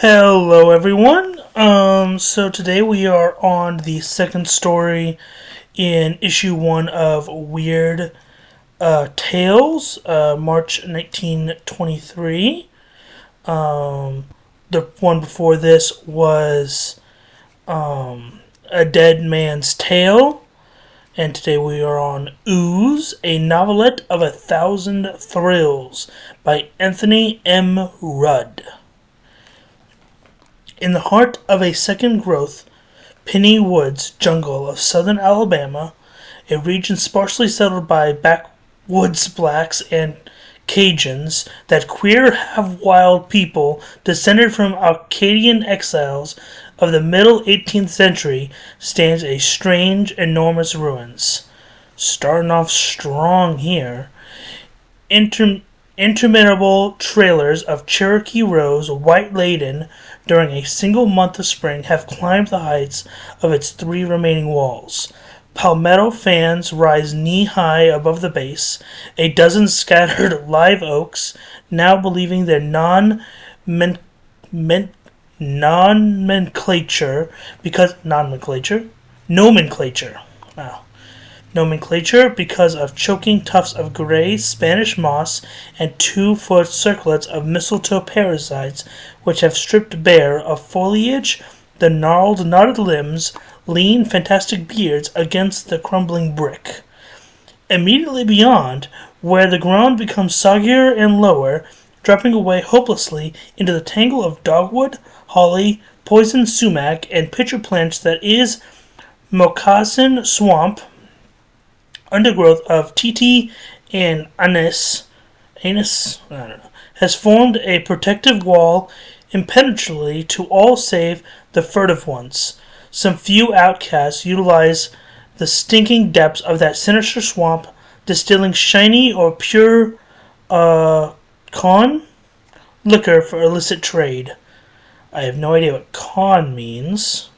Hello everyone. So today we are on the second story in issue 1 of Weird Tales, March 1923. The one before this was A Dead Man's Tale, and today we are on Ooze, a novelette of 1,000 thrills by Anthony M. Rudd. In the heart of a second-growth piney woods jungle of southern Alabama, a region sparsely settled by backwoods blacks and Cajuns, that queer, half-wild people descended from Acadian exiles of the middle 18th century, stands a strange, enormous ruins. Starting off strong here. Interminable trailers of Cherokee rose, white-laden, during a single month of spring have climbed the heights of its 3 remaining walls. Palmetto fans rise knee-high above the base. A dozen scattered live oaks, now believing their nomenclature because of choking tufts of gray Spanish moss and 2-foot circlets of mistletoe parasites which have stripped bare of foliage the gnarled, knotted limbs, lean, fantastic beards against the crumbling brick. Immediately beyond, where the ground becomes soggier and lower, dropping away hopelessly into the tangle of dogwood, holly, poison sumac, and pitcher plants that is moccasin swamp, undergrowth of titi and anise, has formed a protective wall impenetrably to all save the furtive ones. Some few outcasts utilize the stinking depths of that sinister swamp, distilling shiny or pure con liquor for illicit trade. I have no idea what con means.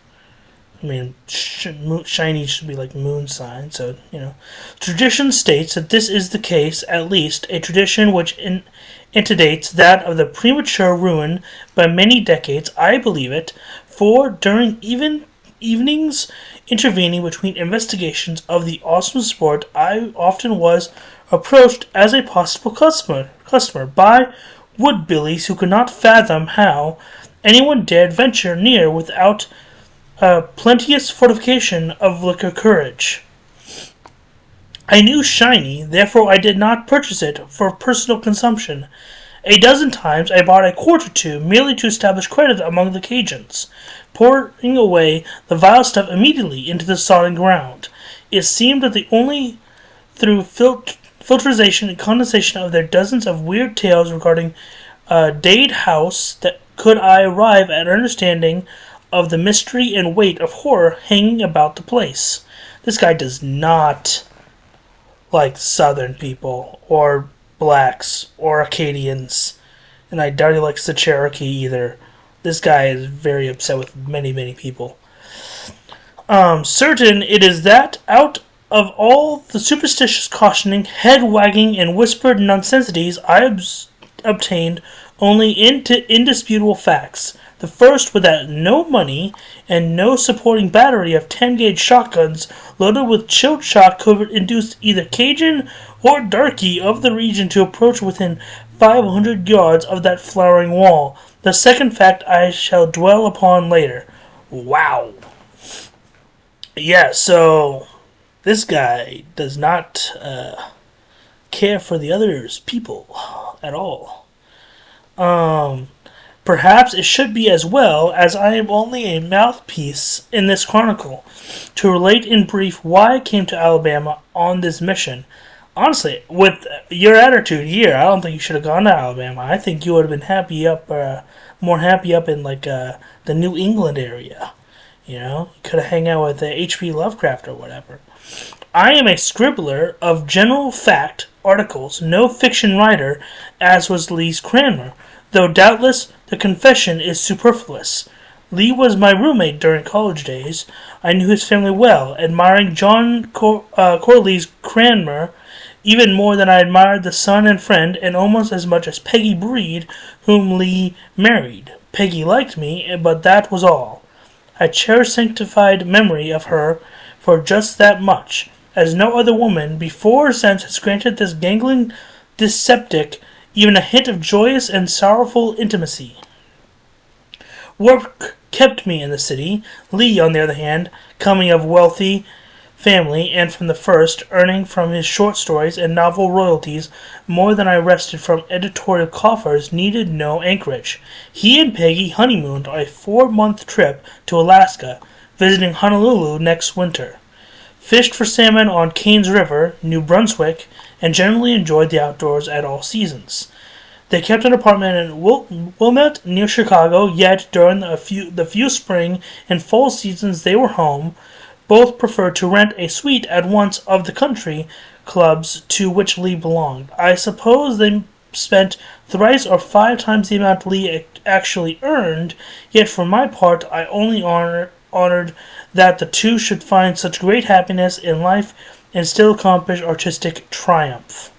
I mean, shiny should be like moon sign, so, Tradition states that this is the case, at least, a tradition which antedates that of the premature ruin by many decades. I believe it, for during evenings intervening between investigations of the awesome sport, I often was approached as a possible customer by woodbillies who could not fathom how anyone dared venture near without plenteous fortification of liquor courage. I knew shiny, therefore I did not purchase it for personal consumption. A dozen times I bought a quart or two, merely to establish credit among the Cajuns, pouring away the vile stuff immediately into the sodden ground. It seemed that the only through filtration and condensation of their dozens of weird tales regarding Dade House that could I arrive at understanding of the mystery and weight of horror hanging about the place. This guy does not like Southern people, or blacks, or Acadians, and I doubt he likes the Cherokee either. This guy is very upset with many, many people. Certain it is that out of all the superstitious cautioning, head-wagging, and whispered nonsensities, I obtained only indisputable facts. The first was that no money and no supporting battery of 10-gauge shotguns loaded with chilled shot could induce either Cajun or darky of the region to approach within 500 yards of that flowering wall. The second fact I shall dwell upon later. Wow. Yeah, so this guy does not care for the others people at all. Perhaps it should be as well, as I am only a mouthpiece in this chronicle, to relate in brief why I came to Alabama on this mission. Honestly, with your attitude here, I don't think you should have gone to Alabama. I think you would have been more happy up in the New England area. You could have hung out with H.P. Lovecraft or whatever. I am a scribbler of general fact articles, no fiction writer, as was Lee's Cranmer, though doubtless the confession is superfluous. Lee was my roommate during college days. I knew his family well, admiring John Corley's Cranmer even more than I admired the son and friend, and almost as much as Peggy Breed, whom Lee married. Peggy liked me, but that was all. I cherish sanctified memory of her for just that much, as no other woman before or since has granted this gangling dyspeptic even a hint of joyous and sorrowful intimacy. Work kept me in the city. Lee, on the other hand, coming of wealthy family, and from the first, earning from his short stories and novel royalties more than I wrested from editorial coffers, needed no anchorage. He and Peggy honeymooned on a 4-month trip to Alaska, visiting Honolulu next winter, fished for salmon on Kane's River, New Brunswick, and generally enjoyed the outdoors at all seasons. They kept an apartment in Wilmette, near Chicago, yet during the few spring and fall seasons they were home, both preferred to rent a suite at once of the country clubs to which Lee belonged. I suppose they spent thrice or 5 times the amount Lee actually earned, yet for my part I only honored that the two should find such great happiness in life and still accomplish artistic triumph.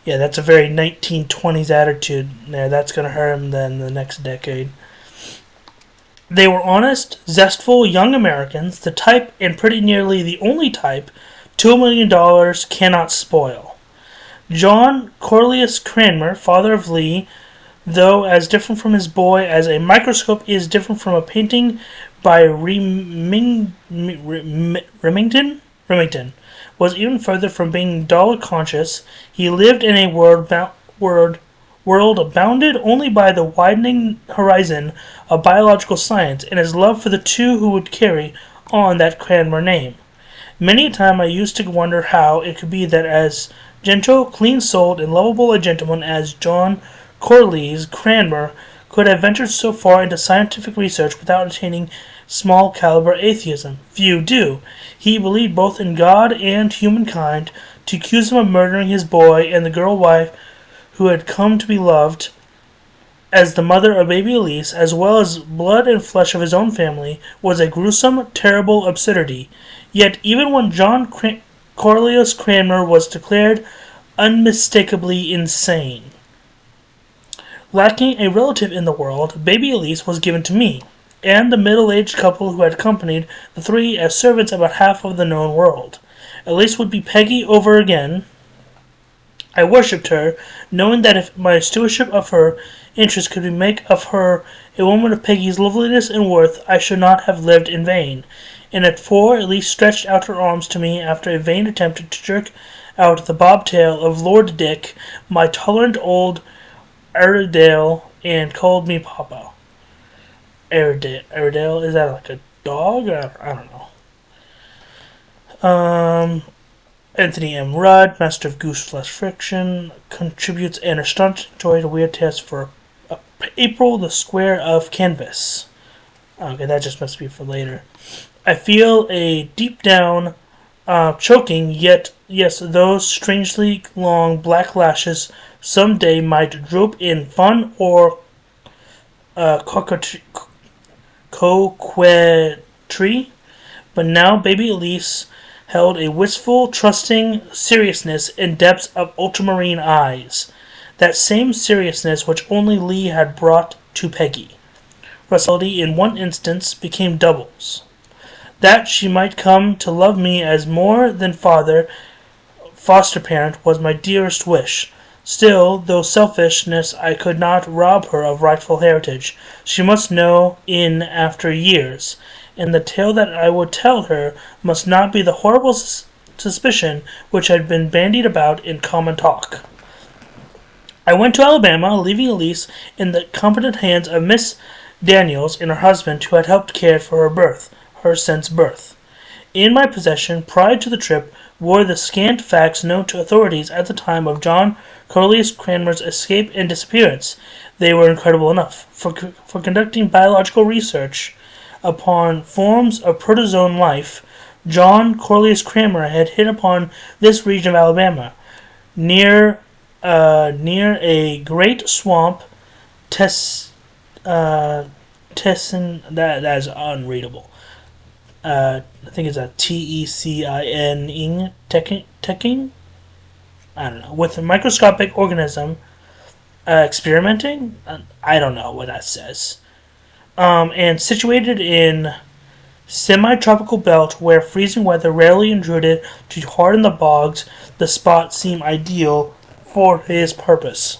Yeah, that's a very 1920s attitude there. That's going to hurt him then the next decade. They were honest, zestful young Americans, the type, and pretty nearly the only type, $2 million cannot spoil. John Corliss Cranmer, father of Lee, though as different from his boy as a microscope is different from a painting by Remington, was even further from being dull conscious. He lived in a world bounded only by the widening horizon of biological science, and his love for the two who would carry on that Cranmer name. Many a time I used to wonder how it could be that as gentle, clean-souled, and lovable a gentleman as John Corliss Cranmer could have ventured so far into scientific research without attaining small-caliber atheism. Few do. He believed both in God and humankind. To accuse him of murdering his boy and the girl wife who had come to be loved as the mother of baby Elise, as well as blood and flesh of his own family, was a gruesome, terrible absurdity. Yet even when John Corliss Cranmer was declared unmistakably insane, lacking a relative in the world, baby Elise was given to me, and the middle-aged couple who had accompanied the three as servants about half of the known world. Elise would be Peggy over again. I worshipped her, knowing that if my stewardship of her interest could make of her a woman of Peggy's loveliness and worth, I should not have lived in vain. And at 4, Elise stretched out her arms to me after a vain attempt to jerk out the bobtail of Lord Dick, my tolerant old Airedale, and called me Papa. Airedale, is that like a dog? I don't know. Anthony M. Rudd, master of goose flesh friction, contributes an astonishing joy to Weird Tales for April, the square of canvas. Okay, that just must be for later. I feel a deep down choking, yet yes, those strangely long black lashes someday might droop in fun or coquetry, but now baby Elise held a wistful, trusting seriousness in depths of ultramarine eyes, that same seriousness which only Lee had brought to Peggy. Russellity in one instance became doubles. That she might come to love me as more than foster parent was my dearest wish. Still, though selfishness, I could not rob her of rightful heritage. She must know in after years, and the tale that I would tell her must not be the horrible suspicion which had been bandied about in common talk. I went to Alabama, leaving Elise in the competent hands of Miss Daniels and her husband, who had helped care for her since birth. In my possession, prior to the trip, were the scant facts known to authorities at the time of John Corliss Cranmer's escape and disappearance. They were incredible enough. For conducting biological research upon forms of protozoan life, John Corliss Cranmer had hit upon this region of Alabama, near a great swamp, Tessin, that is unreadable. I think it's a Tecin, Tecking? I don't know, with a microscopic organism experimenting. I don't know what that says. And situated in semi-tropical belt where freezing weather rarely intruded to harden the bogs, the spot seemed ideal for his purpose.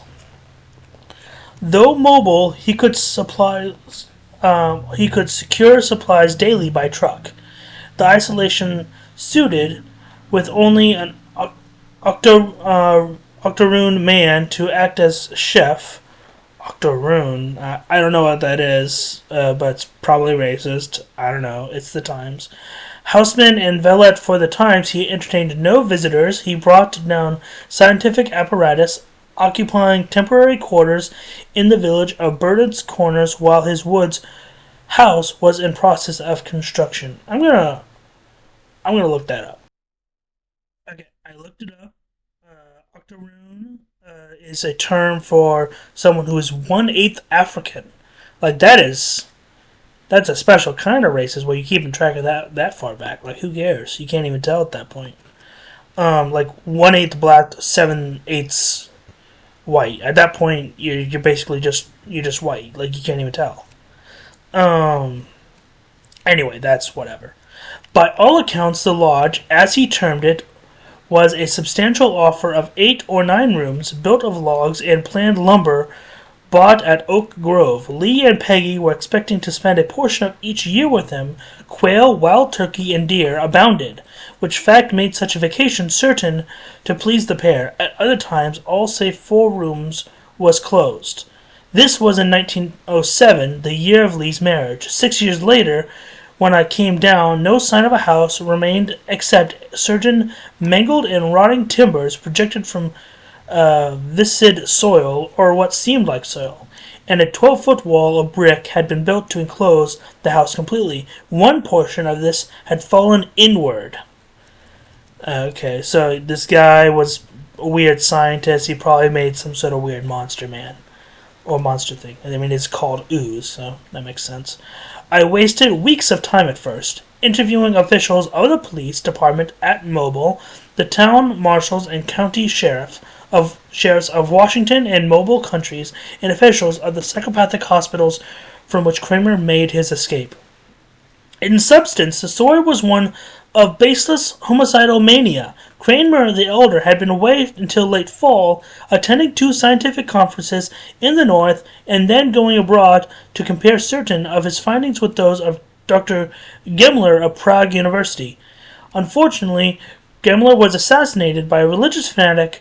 Though mobile, he could secure supplies daily by truck. The isolation suited, with only an octoroon man to act as chef. Octoroon, I don't know what that is, but it's probably racist. I don't know. It's the Times. Houseman and valet for the Times, he entertained no visitors. He brought down scientific apparatus, occupying temporary quarters in the village of Burden's Corners while his woods house was in process of construction. I'm gonna look that up. Okay, I looked it up. Octoroon is a term for someone who is 1/8 African. Like that's a special kind of racist where you keeping track of that far back. Like who cares? You can't even tell at that point. Like 1/8 black, 7/8 white. At that point, you're basically you're just white. Like you can't even tell. Anyway, that's whatever. By all accounts, the lodge, as he termed it, was a substantial offer of 8 or 9 rooms, built of logs and planned lumber bought at Oak Grove. Lee and Peggy were expecting to spend a portion of each year with him. Quail, wild turkey, and deer abounded, which fact made such a vacation certain to please the pair. At other times, all save 4 rooms was closed. This was in 1907, the year of Lee's marriage. 6 years later, when I came down, no sign of a house remained except certain mangled and rotting timbers projected from viscid soil, or what seemed like soil, and a 12-foot wall of brick had been built to enclose the house completely. One portion of this had fallen inward. Okay, so this guy was a weird scientist. He probably made some sort of weird monster man. Or monster thing. I mean, it's called ooze, so that makes sense. I wasted weeks of time at first, interviewing officials of the police department at Mobile, the town marshals and county sheriffs of Washington and Mobile counties, and officials of the psychopathic hospitals from which Kramer made his escape. In substance, the story was one of baseless homicidal mania. Kramer the elder had been away until late fall, attending 2 scientific conferences in the north, and then going abroad to compare certain of his findings with those of Dr. Gemmler of Prague University. Unfortunately, Gemmler was assassinated by a religious fanatic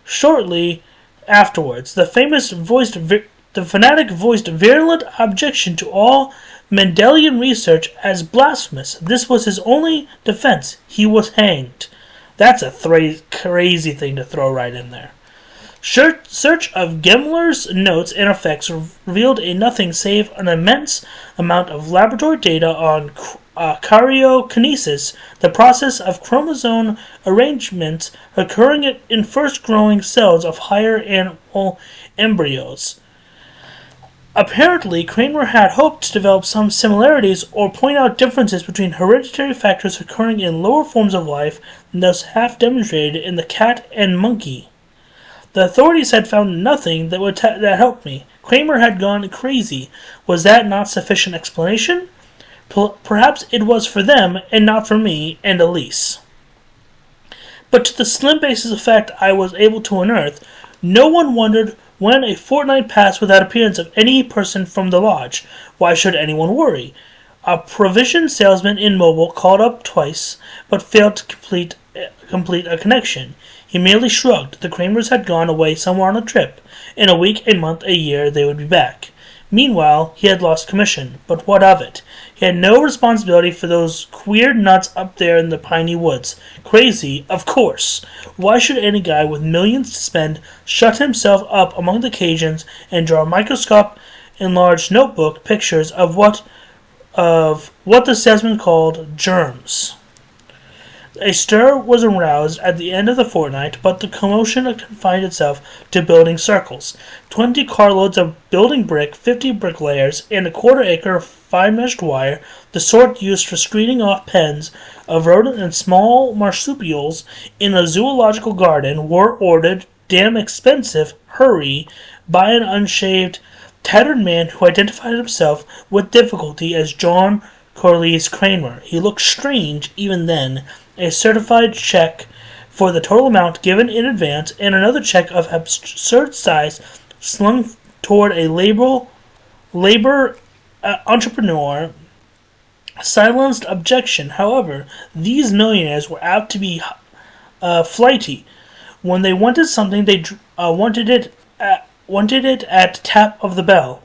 shortly afterwards. The fanatic voiced virulent objection to all Mendelian research as blasphemous. This was his only defense. He was hanged. That's a crazy thing to throw right in there. Search of Gemmler's notes and effects revealed nothing save an immense amount of laboratory data on karyokinesis, the process of chromosome arrangement occurring in first-growing cells of higher animal embryos. Apparently, Kramer had hoped to develop some similarities or point out differences between hereditary factors occurring in lower forms of life and thus half demonstrated in the cat and monkey. The authorities had found nothing that helped me. Kramer had gone crazy. Was that not sufficient explanation? Perhaps it was for them and not for me and Elise. But to the slim basis of fact I was able to unearth, no one wondered when a fortnight passed without appearance of any person from the lodge. Why should anyone worry? A provision salesman in Mobile called up twice, but failed to complete a connection. He merely shrugged. The Kramers had gone away somewhere on a trip. In a week, a month, a year, they would be back. Meanwhile, he had lost commission. But what of it? He had no responsibility for those queer nuts up there in the piney woods. Crazy, of course. Why should any guy with millions to spend shut himself up among the Cajuns and draw a microscope enlarged notebook pictures of what the salesman called germs? A stir was aroused at the end of the fortnight, but the commotion confined itself to building circles. 20 carloads of building brick, 50 bricklayers, and a quarter-acre of fine-meshed wire, the sort used for screening off pens of rodent and small marsupials in a zoological garden, were ordered, damn expensive, hurry, by an unshaved, tattered man who identified himself with difficulty as John Corliss Kramer. He looked strange even then. A certified check for the total amount given in advance, and another check of absurd size slung toward a labor entrepreneur silenced objection. However, these millionaires were apt to be flighty. When they wanted something, they wanted it at tap of the bell.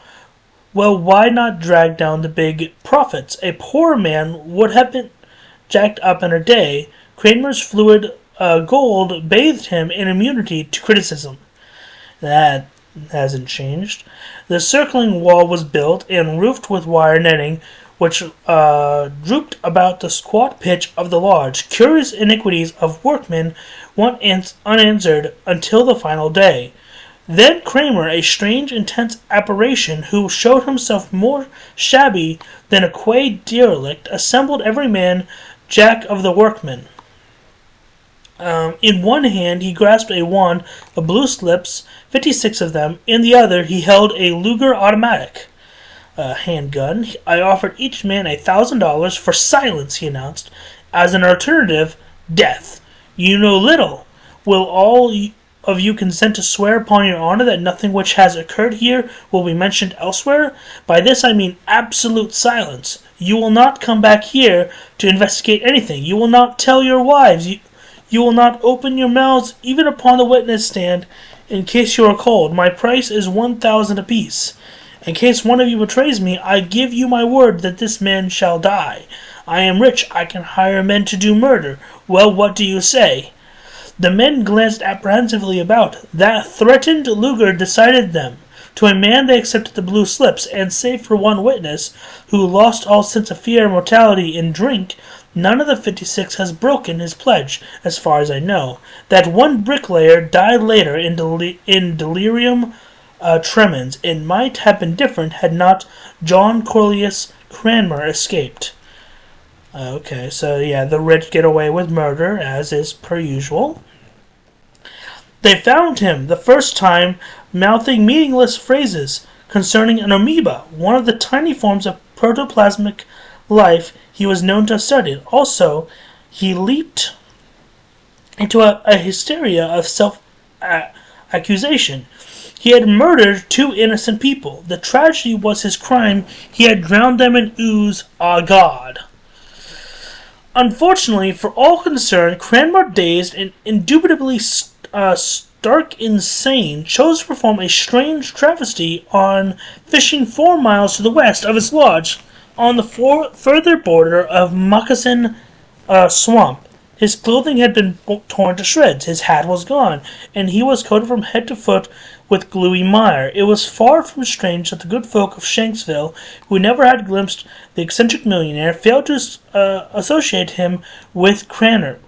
Well, why not drag down the big profits? A poor man would have been jacked up in a day. Kramer's fluid gold bathed him in immunity to criticism. That hasn't changed. The circling wall was built and roofed with wire netting, which drooped about the squat pitch of the lodge. Curious iniquities of workmen went unanswered until the final day. Then Kramer, a strange, intense apparition who showed himself more shabby than a quay derelict, assembled every man jack of the workmen. In one hand he grasped a wand of blue slips, 56 of them. In the other he held a Luger automatic handgun. I offered each man $1,000 for silence, he announced. As an alternative, death. You know little. Will all of you consent to swear upon your honor that nothing which has occurred here will be mentioned elsewhere? By this I mean absolute silence. You will not come back here to investigate anything. You will not tell your wives. You will not open your mouths even upon the witness stand in case you are called. My price is 1,000 apiece. In case one of you betrays me, I give you my word that this man shall die. I am rich. I can hire men to do murder. Well, what do you say? The men glanced apprehensively about. That threatened Luger decided them. To a man they accepted the blue slips, and save for one witness, who lost all sense of fear and mortality in drink, none of the 56 has broken his pledge, as far as I know. That one bricklayer died later in delirium tremens. It might have been different had not John Corliss Cranmer escaped. Okay, so yeah, the rich get away with murder, as is per usual. They found him, the first time, mouthing meaningless phrases concerning an amoeba, one of the tiny forms of protoplasmic life he was known to have studied. Also, he leaped into a hysteria of self-accusation. He had murdered 2 innocent people. The tragedy was his crime. He had drowned them in ooze. Ah, God. Unfortunately for all concerned, Cranmer, dazed and indubitably stark insane, chose to perform a strange travesty on fishing 4 miles to the west of his lodge, on the further border of Moccasin Swamp. His clothing had been torn to shreds, his hat was gone, and he was coated from head to foot with gluey mire. It was far from strange that the good folk of Shanksville, who never had glimpsed the eccentric millionaire, failed to associate him with Cranmer.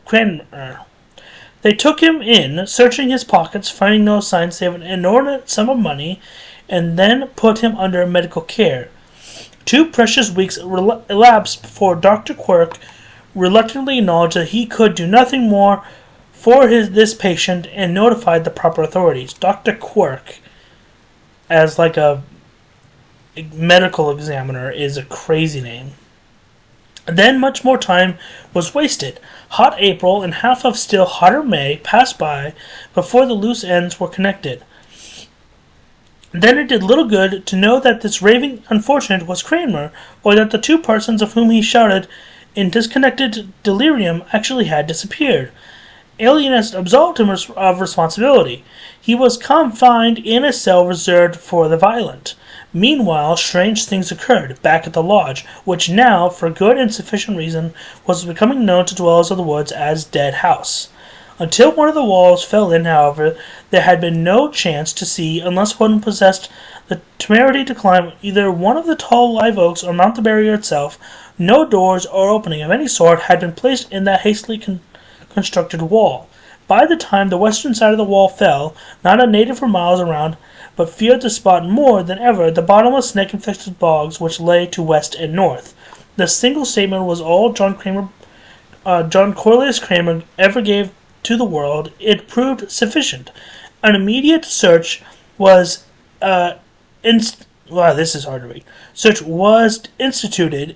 They took him in, searching his pockets, finding no sign save an inordinate sum of money, and then put him under medical care. 2 precious weeks elapsed before Dr. Quirk reluctantly acknowledged that he could do nothing more for this patient and notified the proper authorities. Dr. Quirk, as like a medical examiner, is a crazy name. Then much more time was wasted. Hot April and half of still hotter May passed by before the loose ends were connected. Then it did little good to know that this raving unfortunate was Cranmer, or that the 2 persons of whom he shouted in disconnected delirium actually had disappeared. Alienists absolved him of responsibility. He was confined in a cell reserved for the violent. Meanwhile, strange things occurred back at the lodge, which now, for good and sufficient reason, was becoming known to dwellers of the woods as Dead House. Until one of the walls fell in, however, there had been no chance to see unless one possessed the temerity to climb either one of the tall live oaks or mount the barrier itself. No doors or opening of any sort had been placed in that hastily constructed wall. By the time the western side of the wall fell, not a native for miles around, but feared the spot more than ever the bottomless snake-infested bogs which lay to west and north. The single statement was all John Corliss Kramer ever gave to the world. It proved sufficient. An immediate search was this is hard to read. Search was instituted.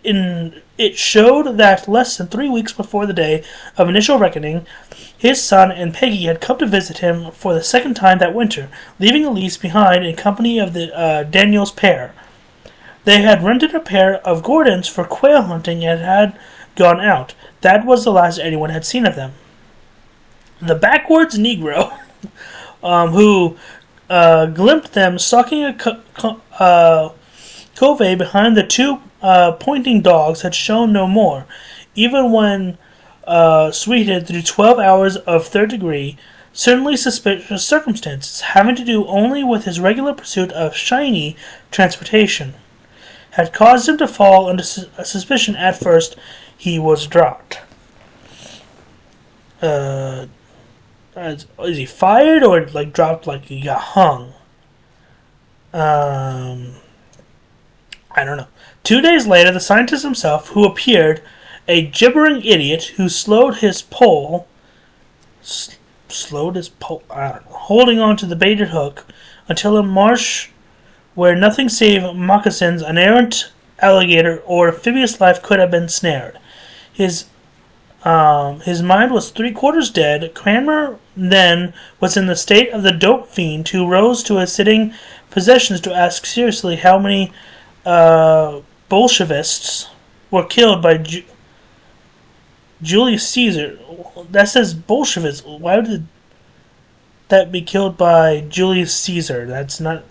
It showed that less than 3 weeks before the day of initial reckoning, his son and Peggy had come to visit him for the second time that winter, leaving Elise behind in company of the Daniels pair. They had rented a pair of Gordons for quail hunting and had gone out. That was the last anyone had seen of them. The backwoods Negro, who glimpsed them stalking a cove behind the two pointing dogs, had shown no more, even when sweated through 12 hours of third degree, certainly suspicious circumstances, having to do only with his regular pursuit of shiny transportation, had caused him to fall under suspicion. At first, he was dropped. Is he fired or dropped like he got hung? I don't know. 2 days later, the scientist himself, who appeared a gibbering idiot who slowed his pole, holding on to the baited hook until a marsh where nothing save moccasins, an errant alligator, or amphibious life could have been snared. His mind was 3/4 dead. Cranmer then was in the state of the dope fiend who rose to his sitting possessions to ask seriously how many Bolshevists were killed by Julius Caesar. That says Bolsheviks. Why would that be killed by Julius Caesar? That's not...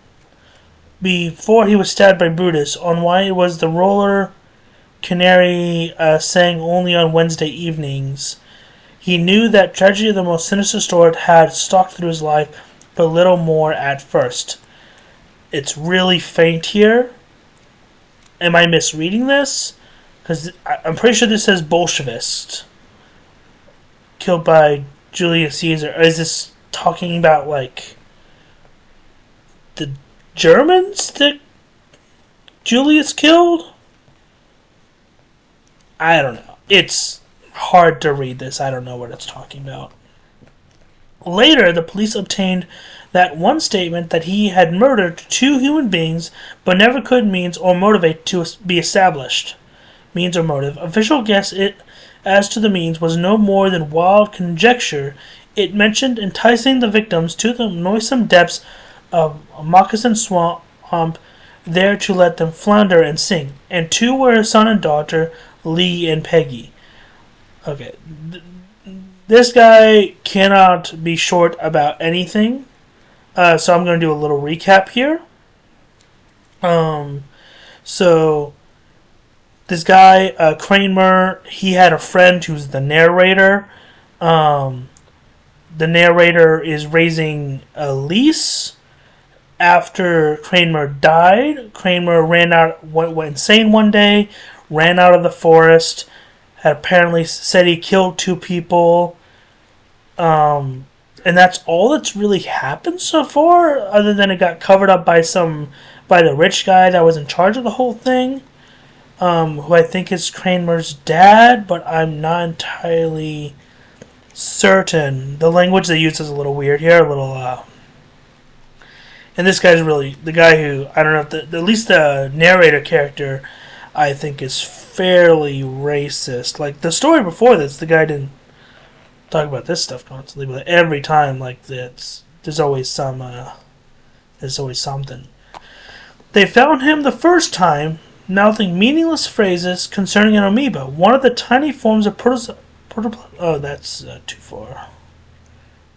Before he was stabbed by Brutus, on why it was the roller canary sang only on Wednesday evenings. He knew that tragedy of the most sinister sort had stalked through his life, but little more at first. It's really faint here. Am I misreading this? Because I'm pretty sure this says Bolshevist. Killed by Julius Caesar. Is this talking about, the Germans that Julius killed? I don't know. It's hard to read this. I don't know what it's talking about. Later, the police obtained that one statement that he had murdered 2 human beings, but never could means or motivate to be established. Means or motive. Official guess it as to the means was no more than wild conjecture. It mentioned enticing the victims to the noisome depths of a moccasin swamp, there to let them flounder and sing. And 2 were his son and daughter, Lee and Peggy. Okay. This guy cannot be short about anything. So I'm going to do a little recap here. So this guy, Kramer, he had a friend who's the narrator. The narrator is raising Elise. After Kramer died, Kramer went insane one day, ran out of the forest, had apparently said he killed 2 people. And that's all that's really happened so far, other than it got covered up by the rich guy that was in charge of the whole thing, who I think is Kramer's dad, but I'm not entirely certain. The language they use is a little weird here, and this guy's really the guy who, I don't know if at least the narrator character, I think, is fairly racist. Like the story before this, the guy didn't talk about this stuff constantly, but every time there's always something. They found him the first time mouthing meaningless phrases concerning an amoeba, one of the tiny forms of oh, that's too far.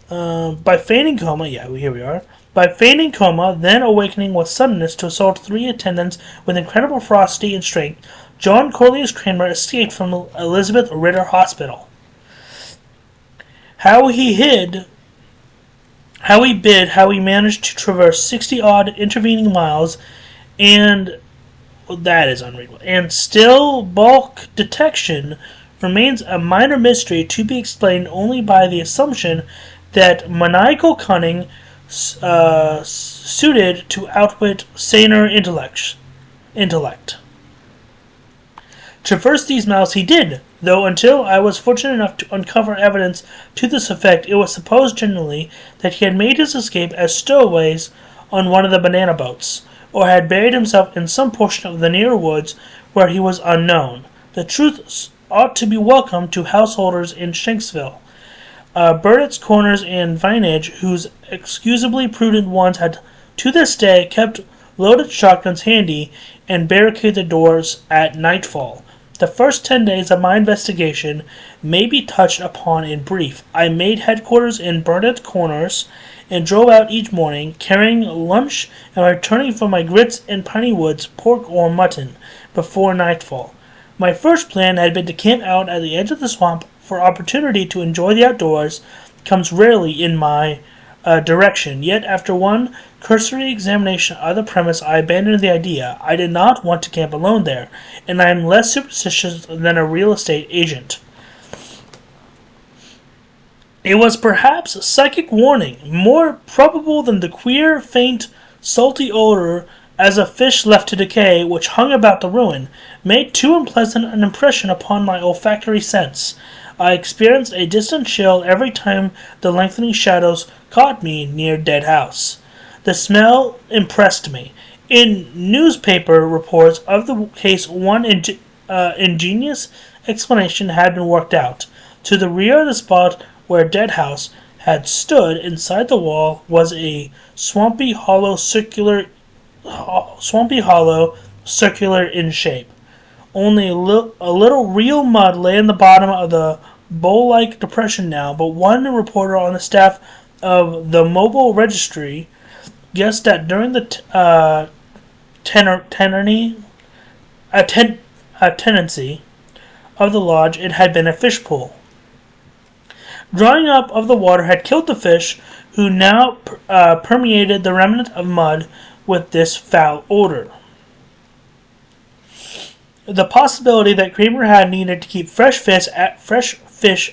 By feigning coma, here we are. By feigning coma, then awakening with suddenness to assault 3 attendants with incredible ferocity and strength, John Corliss Kramer escaped from Elizabeth Ritter Hospital. How he managed to traverse 60-odd intervening miles, and that is unreadable, and still bulk detection remains a minor mystery to be explained only by the assumption that maniacal cunning suited to outwit saner intellect. Traverse these mouths he did, though until I was fortunate enough to uncover evidence to this effect, it was supposed generally that he had made his escape as stowaways on one of the banana boats, or had buried himself in some portion of the near woods where he was unknown. The truth ought to be welcome to householders in Shanksville. Burnett's Corners and Vinage, whose excusably prudent ones had to this day kept loaded shotguns handy and barricaded the doors at nightfall. The first 10 days of my investigation may be touched upon in brief. I made headquarters in Burnett's Corners and drove out each morning, carrying lunch and returning for my grits and piney woods, pork or mutton, before nightfall. My first plan had been to camp out at the edge of the swamp, for opportunity to enjoy the outdoors comes rarely in my direction. Yet after one cursory examination of the premise, I abandoned the idea. I did not want to camp alone there, and I am less superstitious than a real estate agent. It was perhaps psychic warning, more probable than the queer, faint, salty odor as of fish left to decay, which hung about the ruin, made too unpleasant an impression upon my olfactory sense. I experienced a distant chill every time the lengthening shadows caught me near Dead House. The smell impressed me. In newspaper reports of the case, one ingenious explanation had been worked out. To the rear of the spot where Dead House had stood, inside the wall, was a swampy hollow circular in shape. Only a little real mud lay in the bottom of the bowl-like depression now, but one reporter on the staff of the Mobile Registry guessed that during the tenancy of the lodge it had been a fish pool. Drying up of the water had killed the fish, who now permeated the remnant of mud with this foul odor. The possibility that Kramer had needed to keep fresh fish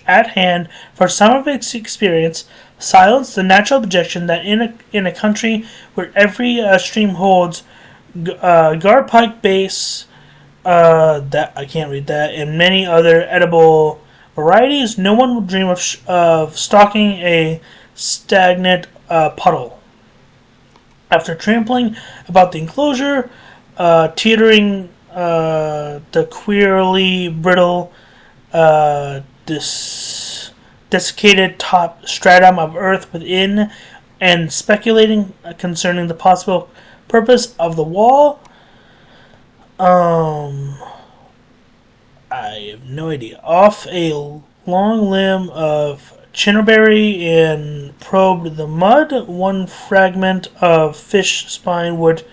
at hand for some of its experience silenced the natural objection that in a country where every stream holds garpike bass, that I can't read that, and many other edible varieties, no one would dream of stocking a stagnant puddle. After trampling about the enclosure, teetering the queerly brittle, desiccated top stratum of earth within, and speculating concerning the possible purpose of the wall, I have no idea. Off a long limb of chinnerberry and probed the mud, one fragment of fish spine would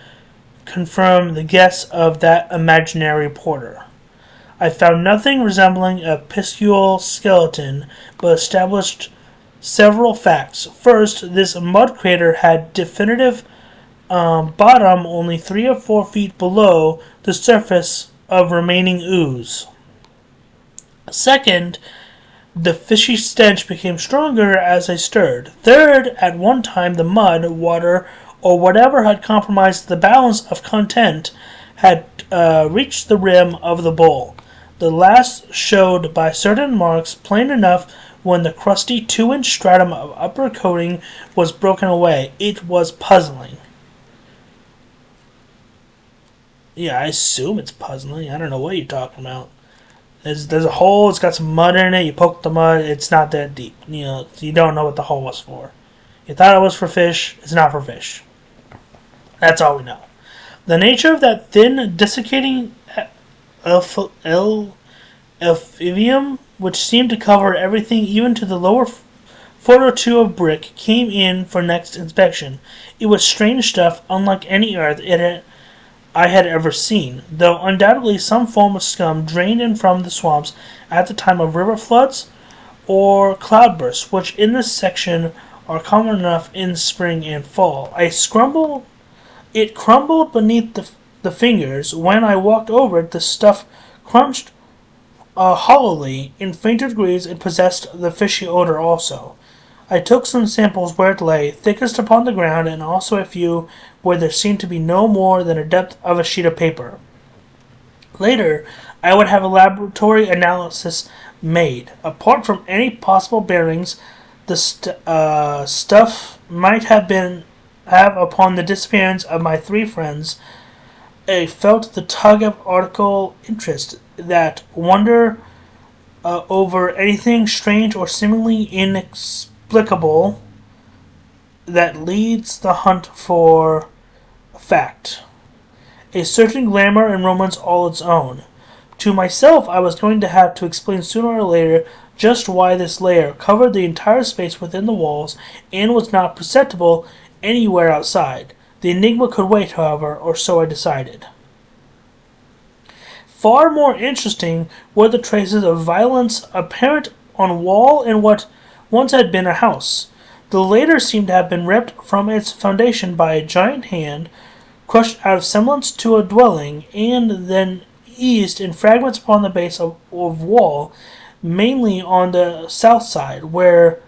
confirm the guess of that imaginary porter. I found nothing resembling a piscule skeleton, but established several facts. First, this mud crater had definitive bottom only 3 or 4 feet below the surface of remaining ooze. Second, the fishy stench became stronger as I stirred. Third, at one time the mud, water, or whatever had compromised the balance of content had reached the rim of the bowl. The last showed by certain marks plain enough when the crusty 2-inch stratum of upper coating was broken away. It was puzzling. Yeah, I assume it's puzzling. I don't know what you're talking about. There's a hole, it's got some mud in it, you poke the mud, it's not that deep. You don't know what the hole was for. You thought it was for fish, it's not for fish. That's all we know. The nature of that thin, desiccating effluvium, which seemed to cover everything even to the lower foot or two of brick, came in for next inspection. It was strange stuff, unlike any earth I had ever seen, though undoubtedly some form of scum drained in from the swamps at the time of river floods or cloudbursts, which in this section are common enough in spring and fall. It crumbled beneath the fingers. When I walked over it, the stuff crunched hollowly. In fainter degrees it possessed the fishy odor also. I took some samples where it lay, thickest upon the ground, and also a few where there seemed to be no more than a depth of a sheet of paper. Later, I would have a laboratory analysis made. Apart from any possible bearings the stuff might have upon the disappearance of my three friends, I felt the tug of article interest, that wonder over anything strange or seemingly inexplicable that leads the hunt for fact. A certain glamour and romance all its own. To myself, I was going to have to explain sooner or later just why this layer covered the entire space within the walls and was not perceptible anywhere outside. The enigma could wait, however, or so I decided. Far more interesting were the traces of violence apparent on wall in what once had been a house. The latter seemed to have been ripped from its foundation by a giant hand, crushed out of semblance to a dwelling, and then eased in fragments upon the base of wall, mainly on the south side, where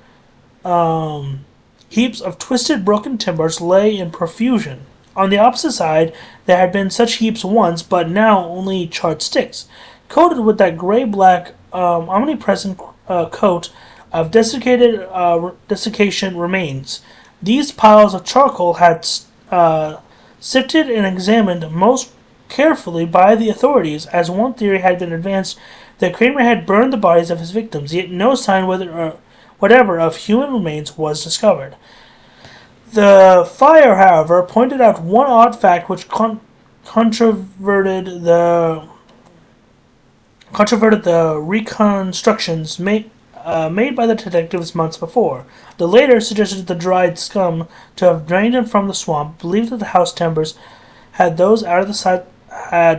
heaps of twisted, broken timbers lay in profusion. On the opposite side, there had been such heaps once, but now only charred sticks, coated with that gray-black, omnipresent coat of desiccation remains. These piles of charcoal had sifted and examined most carefully by the authorities, as one theory had been advanced that Kramer had burned the bodies of his victims, yet no sign whatever of human remains was discovered. The fire, however, pointed out one odd fact which controverted the reconstructions made by the detectives months before. The latter suggested the dried scum to have drained from the swamp, believed that the house timbers had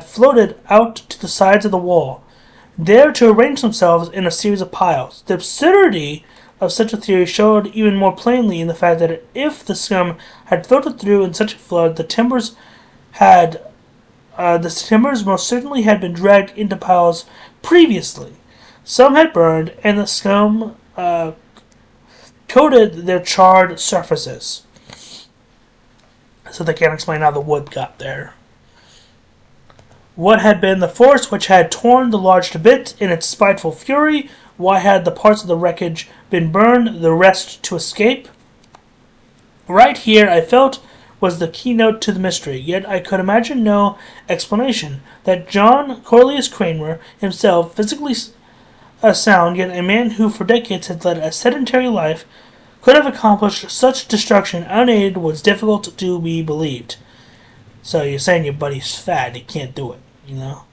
floated out to the sides of the wall, there to arrange themselves in a series of piles. The absurdity of such a theory showed even more plainly in the fact that if the scum had filtered through in such a flood, the timbers most certainly had been dragged into piles previously. Some had burned, and the scum coated their charred surfaces. So they can't explain how the wood got there. What had been the force which had torn the lodge to bits in its spiteful fury? Why had the parts of the wreckage been burned, the rest to escape? Right here, I felt, was the keynote to the mystery, yet I could imagine no explanation. That John Cornelius Kramer, himself physically sound, yet a man who for decades had led a sedentary life, could have accomplished such destruction unaided was difficult to be believed. So you're saying your buddy's fat, he can't do it, you know?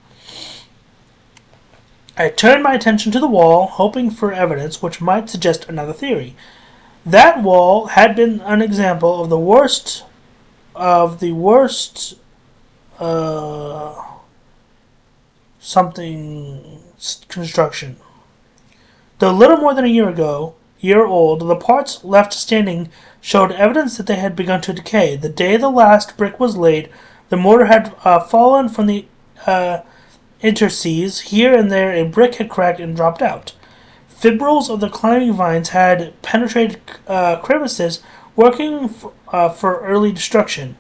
I turned my attention to the wall, hoping for evidence which might suggest another theory. That wall had been an example of the worst construction. Though little more than a year old, the parts left standing showed evidence that they had begun to decay. The day the last brick was laid, the mortar had fallen from the interstices. Here and there a brick had cracked and dropped out. Fibrils of the climbing vines had penetrated crevices, working for early destruction,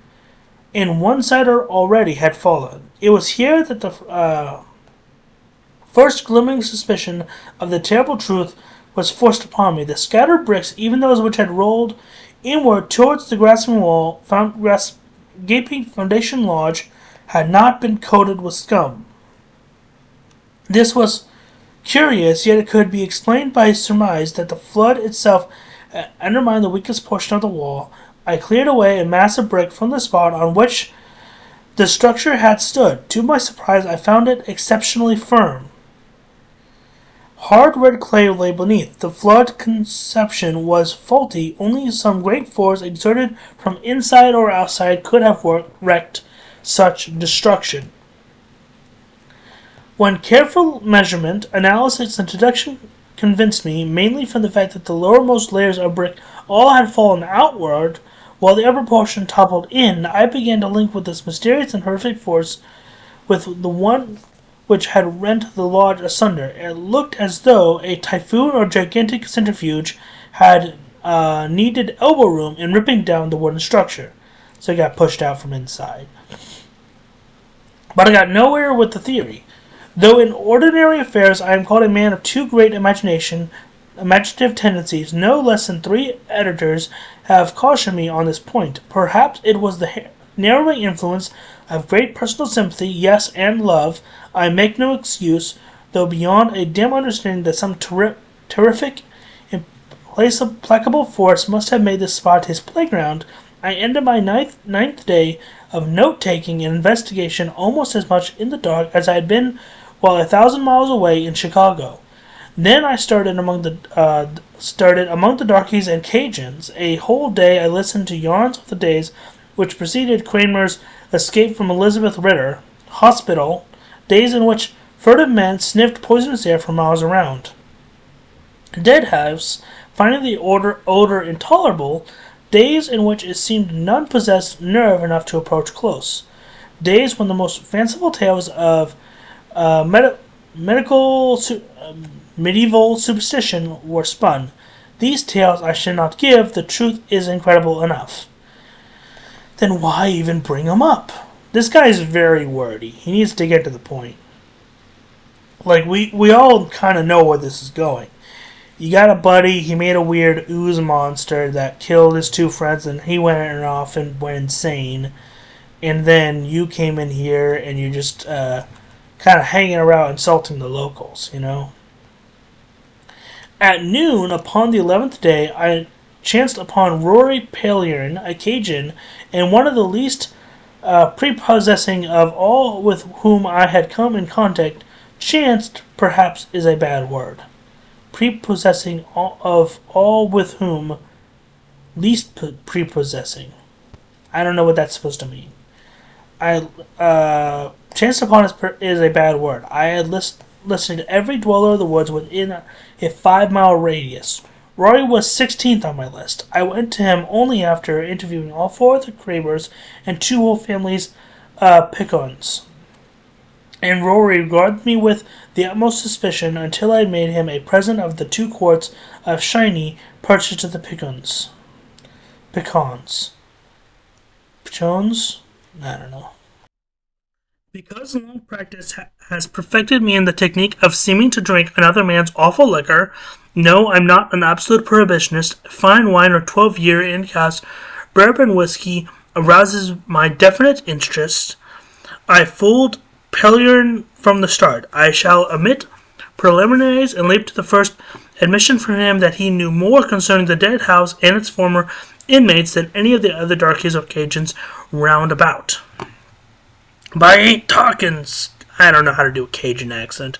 and one side already had fallen. It was here that the first glimmering suspicion of the terrible truth was forced upon me. The scattered bricks, even those which had rolled inward towards the gaping foundation lodge, had not been coated with scum. This was curious, yet it could be explained by surmise that the flood itself undermined the weakest portion of the wall. I cleared away a mass of brick from the spot on which the structure had stood. To my surprise, I found it exceptionally firm. Hard red clay lay beneath. The flood conception was faulty. Only some great force exerted from inside or outside could have wreaked such destruction. When careful measurement, analysis, and deduction convinced me, mainly from the fact that the lowermost layers of brick all had fallen outward, while the upper portion toppled in, I began to link with this mysterious and horrific force with the one which had rent the lodge asunder. It looked as though a typhoon or gigantic centrifuge had needed elbow room in ripping down the wooden structure, so it got pushed out from inside. But I got nowhere with the theory. Though in ordinary affairs I am called a man of too great imaginative tendencies, no less than 3 editors have cautioned me on this point. Perhaps it was the narrowing influence of great personal sympathy, yes, and love. I make no excuse, though beyond a dim understanding that some terrific, implacable force must have made this spot his playground. I ended my ninth day of note-taking and investigation almost as much in the dark as I had been while 1,000 miles away in Chicago. Then I started among the darkies and Cajuns. A whole day I listened to yarns of the days which preceded Kramer's escape from Elizabeth Ritter Hospital, days in which furtive men sniffed poisonous air for miles around. Deadhouse, finding the odor intolerable, days in which it seemed none possessed nerve enough to approach close. Days when the most fanciful tales of medieval superstition were spun. These tales I should not give. The truth is incredible enough. Then why even bring him up? This guy is very wordy. He needs to get to the point. Like, we all kind of know where this is going. You got a buddy, he made a weird ooze monster that killed his 2 friends, and he went off and went insane. And then you came in here and you're just kind of hanging around insulting the locals, you know? At noon, upon the 11th day, I chanced upon Rory Paliern, a Cajun, and one of the least prepossessing of all with whom I had come in contact. Chanced, perhaps, is a bad word. Prepossessing of all with whom, least prepossessing. I don't know what that's supposed to mean. Chanced upon is a bad word. I had listened to every dweller of the woods within a 5-mile radius. Rory was 16th on my list. I went to him only after interviewing all 4 of the Kramers and 2 whole families Pickons. And Rory regarded me with the utmost suspicion until I had made him a present of the 2 quarts of shiny purchased to the Pecans. Pecans? I don't know. Because long practice has perfected me in the technique of seeming to drink another man's awful liquor, no, I'm not an absolute prohibitionist. Fine wine or 12-year in-cask bourbon whiskey arouses my definite interest. I fooled Paliern from the start. I shall omit preliminaries and leap to the first admission from him that he knew more concerning the dead house and its former inmates than any of the other darkies or Cajuns round about. But I ain't talking, I don't know how to do a Cajun accent,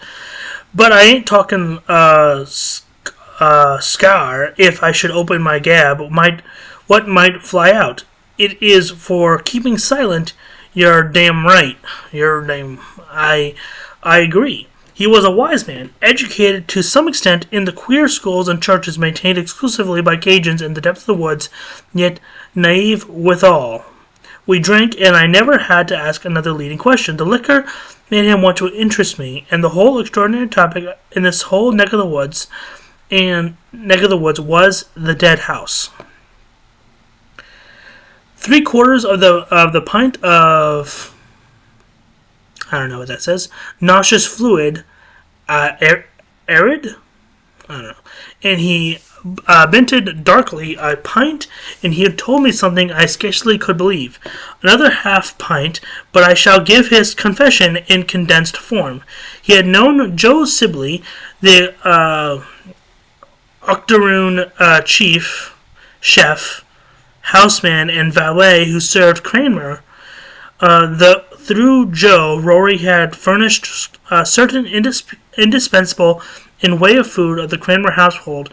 but I ain't talking scar if I should open my gab, what might fly out. It is for keeping silent. You're damn right. I agree. He was a wise man, educated to some extent in the queer schools and churches maintained exclusively by Cajuns in the depths of the woods, yet naive withal. We drank, and I never had to ask another leading question. The liquor made him want to interest me, and the whole extraordinary topic in this whole neck of the woods was the dead house. 3/4 of the pint of, I don't know what that says, nauseous fluid, arid? I don't know. And he vented darkly a pint, and he had told me something I scarcely could believe. Another half pint, but I shall give his confession in condensed form. He had known Joe Sibley, the octoroon chef, houseman, and valet who served Kramer. Through Joe, Rory had furnished certain indispensable in way of food of the Kramer household.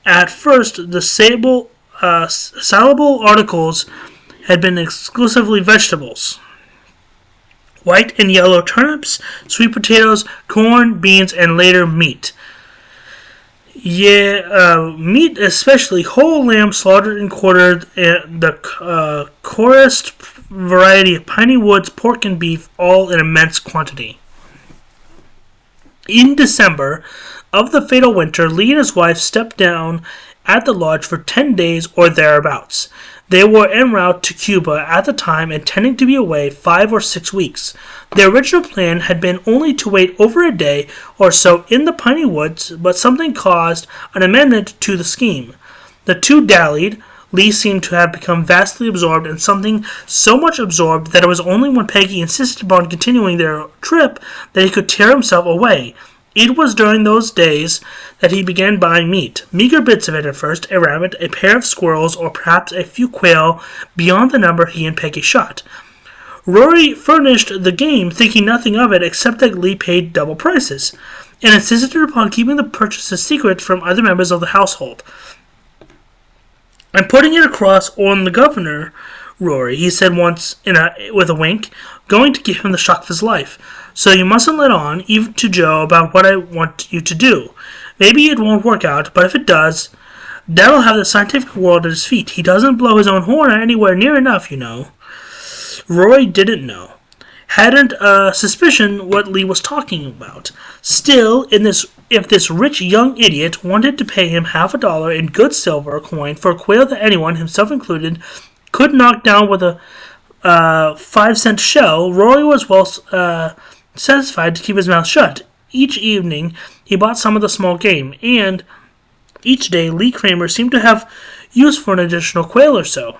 At first, the salable articles had been exclusively vegetables. White and yellow turnips, sweet potatoes, corn, beans, and later meat. Meat especially, whole lamb slaughtered and quartered, the coarsest variety of piney woods, pork and beef, all in immense quantity. In December of the fatal winter, Lee and his wife stepped down at the lodge for 10 days or thereabouts. They were en route to Cuba at the time, intending to be away 5 or 6 weeks. Their original plan had been only to wait over a day or so in the piney woods, but something caused an amendment to the scheme. The two dallied. Lee seemed to have become vastly absorbed in something, so much absorbed that it was only when Peggy insisted upon continuing their trip that he could tear himself away. It was during those days that he began buying meat, meager bits of it at first, a rabbit, a pair of squirrels, or perhaps a few quail beyond the number he and Peggy shot. Rory furnished the game, thinking nothing of it except that Lee paid double prices, and insisted upon keeping the purchase a secret from other members of the household. "I'm putting it across on the governor, Rory," he said once with a wink, "going to give him the shock of his life. So you mustn't let on, even to Joe, about what I want you to do. Maybe it won't work out, but if it does, Dad'll have the scientific world at his feet. He doesn't blow his own horn anywhere near enough, you know." Rory didn't know. Hadn't a suspicion what Lee was talking about. Still, if this rich young idiot wanted to pay him $50 in good silver coin for a quail that anyone, himself included, could knock down with a 5-cent shell, Rory was well satisfied to keep his mouth shut. Each evening he bought some of the small game, and each day Lee Kramer seemed to have use for an additional quail or so.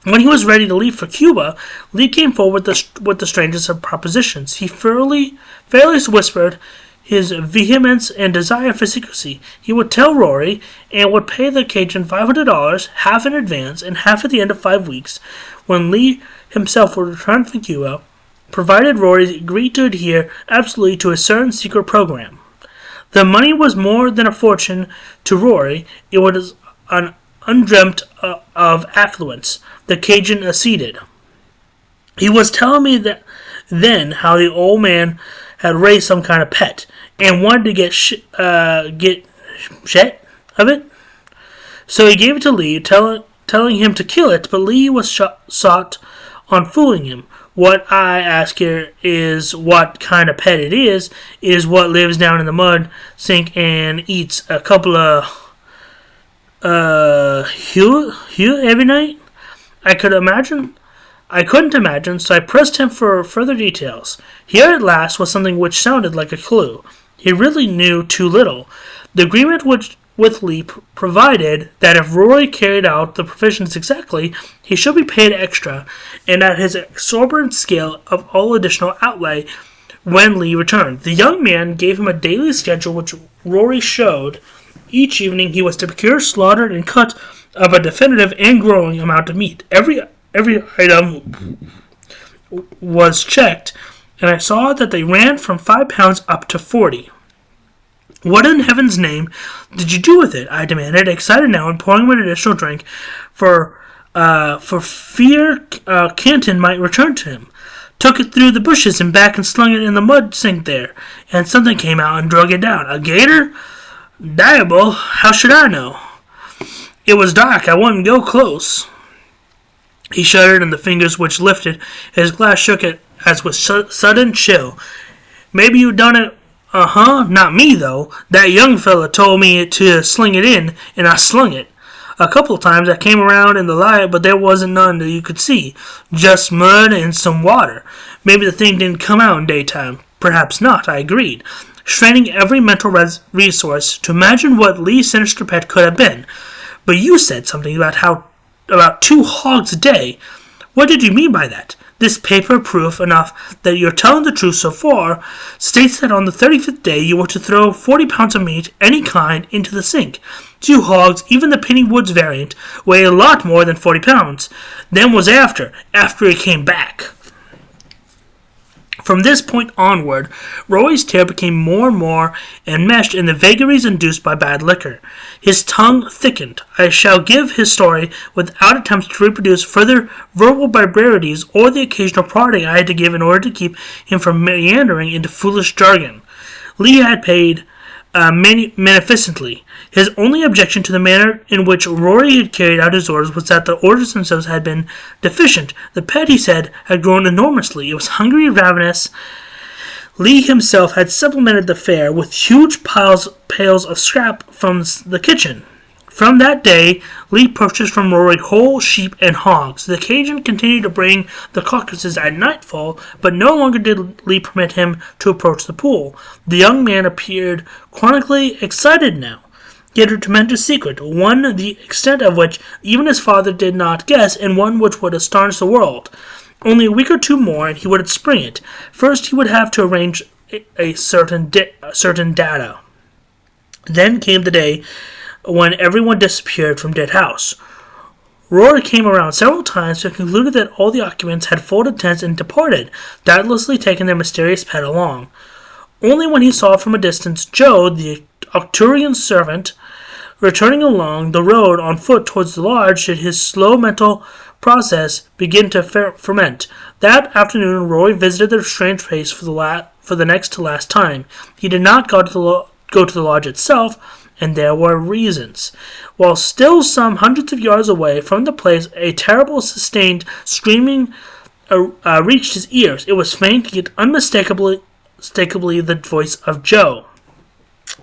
When he was ready to leave for Cuba, Lee came forward with the strangest of propositions. He fairly whispered his vehemence and desire for secrecy. He would tell Rory, and would pay the Cajun $500, half in advance and half at the end of 5 weeks, when Lee himself would return from Cuba, provided Rory agreed to adhere absolutely to a certain secret program. The money was more than a fortune to Rory. It was an undreamt of affluence. The Cajun acceded. He was telling me then how the old man had raised some kind of pet and wanted to get shit of it. So he gave it to Lee, telling him to kill it, but Lee was sought on fooling him. What I ask here is what kind of pet it is what lives down in the mud sink and eats a couple of Hugh every night? I couldn't imagine, so I pressed him for further details. Here at last was something which sounded like a clue. He really knew too little. The agreement with Lee provided that if Rory carried out the provisions exactly, he should be paid extra, and at his exorbitant scale of all additional outlay when Lee returned. The young man gave him a daily schedule which Rory showed. Each evening he was to procure, slaughtered, and cut of a definitive and growing amount of meat. Every item was checked, and I saw that they ran from 5 pounds up to 40. "What in heaven's name did you do with it?" I demanded, excited now and pouring him an additional drink for fear Canton might return to him. "Took it through the bushes and back and slung it in the mud sink there, and something came out and drug it down. A gator? Diable, how should I know? It was dark, I wouldn't go close." He shuddered, and the fingers which lifted his glass shook it as with sudden chill. "Maybe you done it, not me, though. That young fella told me to sling it in, and I slung it. A couple of times I came around in the light, but there wasn't none that you could see. Just mud and some water. Maybe the thing didn't come out in daytime." "Perhaps not," I agreed, straining every mental resource to imagine what Lee's sinister pet could have been. "But you said something about 2 hogs a day. What did you mean by that? This paper, proof enough that you're telling the truth so far, states that on the 35th day you were to throw 40 pounds of meat, any kind, into the sink. 2 hogs, even the Penny Woods variant, weigh a lot more than 40 pounds. Then was after he came back." From this point onward, Rory's tale became more and more enmeshed in the vagaries induced by bad liquor. His tongue thickened. I shall give his story without attempts to reproduce further verbal barbarities or the occasional prodding I had to give in order to keep him from meandering into foolish jargon. Lee had paid magnificently. His only objection to the manner in which Rory had carried out his orders was that the orders themselves had been deficient. The pet, he said, had grown enormously. It was hungry, ravenous. Lee himself had supplemented the fare with huge pails of scrap from the kitchen. From that day, Lee purchased from Rory whole sheep and hogs. The Cajun continued to bring the carcasses at nightfall, but no longer did Lee permit him to approach the pool. The young man appeared chronically excited now. He had a tremendous secret, one the extent of which even his father did not guess, and one which would astonish the world. Only a week or two more, and he would spring it. First, he would have to arrange a certain data. Then came the day when everyone disappeared from Dead House. Rory came around several times to conclude that all the occupants had folded tents and departed, doubtlessly taking their mysterious pet along. Only when he saw from a distance Joe, the Arcturian servant, returning along the road on foot towards the lodge, did his slow mental process begin to ferment. That afternoon, Rory visited the strange place for the next to last time. He did not go to the lodge itself, and there were reasons. While still some hundreds of yards away from the place, a terrible, sustained screaming reached his ears. It was faint, yet unmistakably the voice of Joe.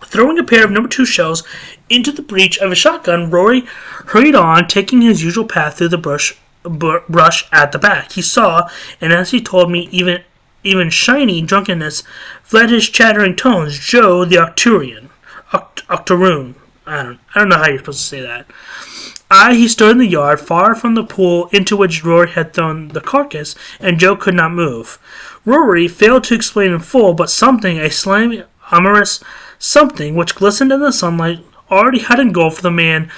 Throwing a pair of No. 2 shells into the breech of a shotgun, Rory hurried on, taking his usual path through the brush at the back. He saw, and as he told me, even shiny drunkenness fled his chattering tones, Joe the Arcturian. Octoroon. I don't know how you're supposed to say that. He stood in the yard, far from the pool into which Rory had thrown the carcass, and Joe could not move. Rory failed to explain in full, but something, a slimy, amorous something, which glistened in the sunlight, already had engulfed the man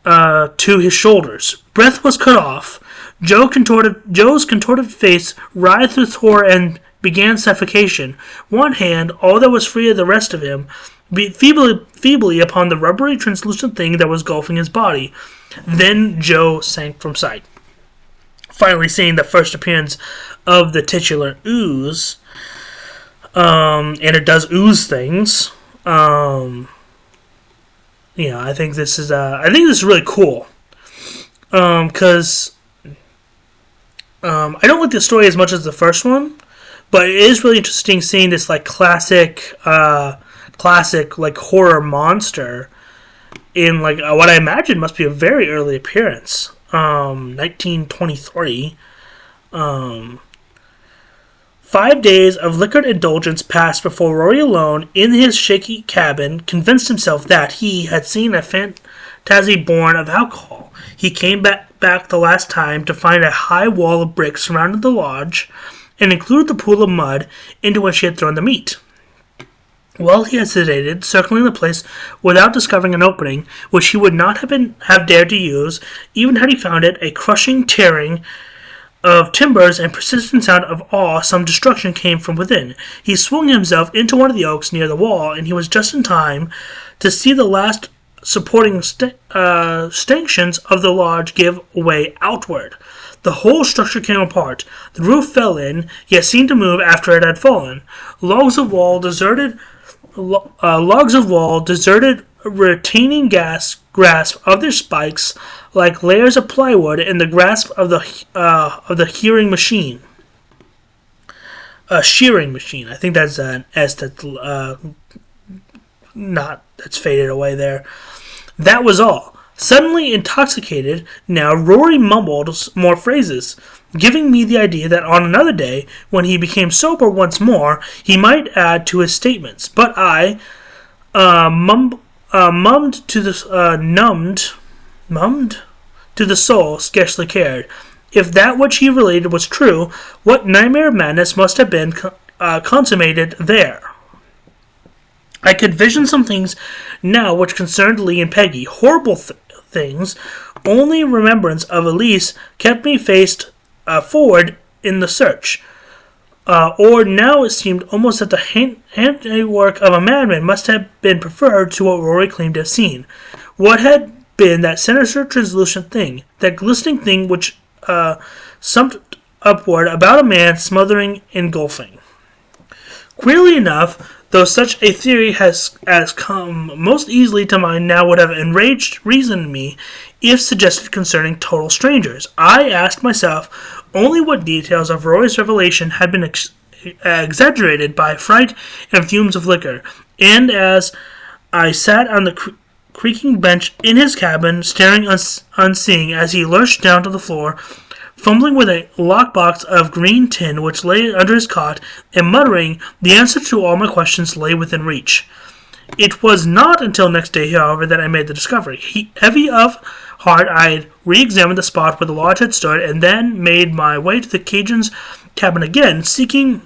to his shoulders. Breath was cut off. Joe's contorted face writhed with horror and began suffocation. One hand, all that was free of the rest of him, beat feebly upon the rubbery, translucent thing that was engulfing his body. Then Joe sank from sight. Finally seeing the first appearance of the titular ooze, and it does ooze things. I think this is really cool. Because I don't like the story as much as the first one, but it is really interesting seeing this like classic like horror monster in like what I imagine must be a very early appearance. 1923. 5 days of liquored indulgence passed before Rory alone, in his shaky cabin, convinced himself that he had seen a fantasy born of alcohol. He came back the last time to find a high wall of bricks surrounded the lodge, and included the pool of mud into which he had thrown the meat. While he hesitated, circling the place without discovering an opening, which he would not have dared to use, even had he found it, a crushing tearing of timbers and persistent sound of awe, some destruction came from within. He swung himself into one of the oaks near the wall, and he was just in time to see the last supporting stanchions of the lodge give way outward. The whole structure came apart. The roof fell in, yet seemed to move after it had fallen. Logs of wall deserted, retaining grasp of their spikes like layers of plywood in the grasp of the shearing machine. I think that's an S that's faded away there. That was all. Suddenly intoxicated, now Rory mumbled more phrases, giving me the idea that on another day, when he became sober once more, he might add to his statements. But I, numbed to the soul, scarcely cared. If that which he related was true, what nightmare of madness must have been consummated there? I could vision some things now which concerned Lee and Peggy, horrible things. Only remembrance of Elise kept me faced forward in the search. Or now it seemed almost that the handiwork of a madman must have been preferred to what Rory claimed to have seen. What had been that sinister, translucent thing, that glistening thing which summed upward about a man smothering, engulfing? Queerly enough, though such a theory has come most easily to mind now would have enraged reason in me if suggested concerning total strangers. I asked myself only what details of Roy's revelation had been exaggerated by fright and fumes of liquor, and as I sat on the creaking bench in his cabin, staring unseeing as he lurched down to the floor, fumbling with a lockbox of green tin which lay under his cot, and muttering the answer to all my questions lay within reach. It was not until next day, however, that I made the discovery. Heavy of heart, I re-examined the spot where the lodge had stood, and then made my way to the Cajun's cabin again, seeking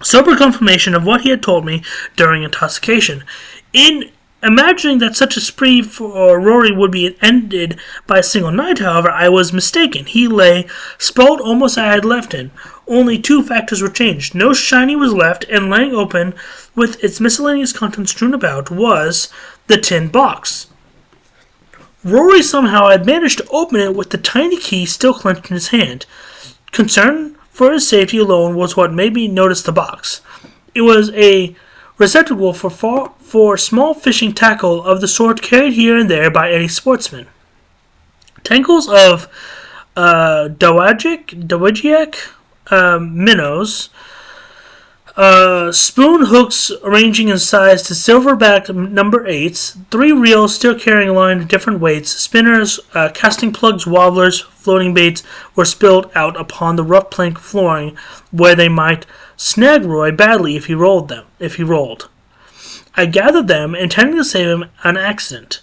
sober confirmation of what he had told me during intoxication. In imagining that such a spree for Rory would be ended by a single night, however, I was mistaken. He lay sprawled almost as I had left him. Only two factors were changed. No shiny was left, and laying open, with its miscellaneous contents strewn about, was the tin box. Rory somehow had managed to open it with the tiny key still clenched in his hand. Concern for his safety alone was what made me notice the box. It was a receptacle for small fishing tackle of the sort carried here and there by any sportsman. Tangles of dowagiac minnows, spoon hooks ranging in size to silver-backed number 8s, 3 reels still carrying a line of different weights, spinners, casting plugs, wobblers, floating baits were spilled out upon the rough plank flooring, where they might snag Roy badly if he rolled. I gathered them, intending to save him an accident.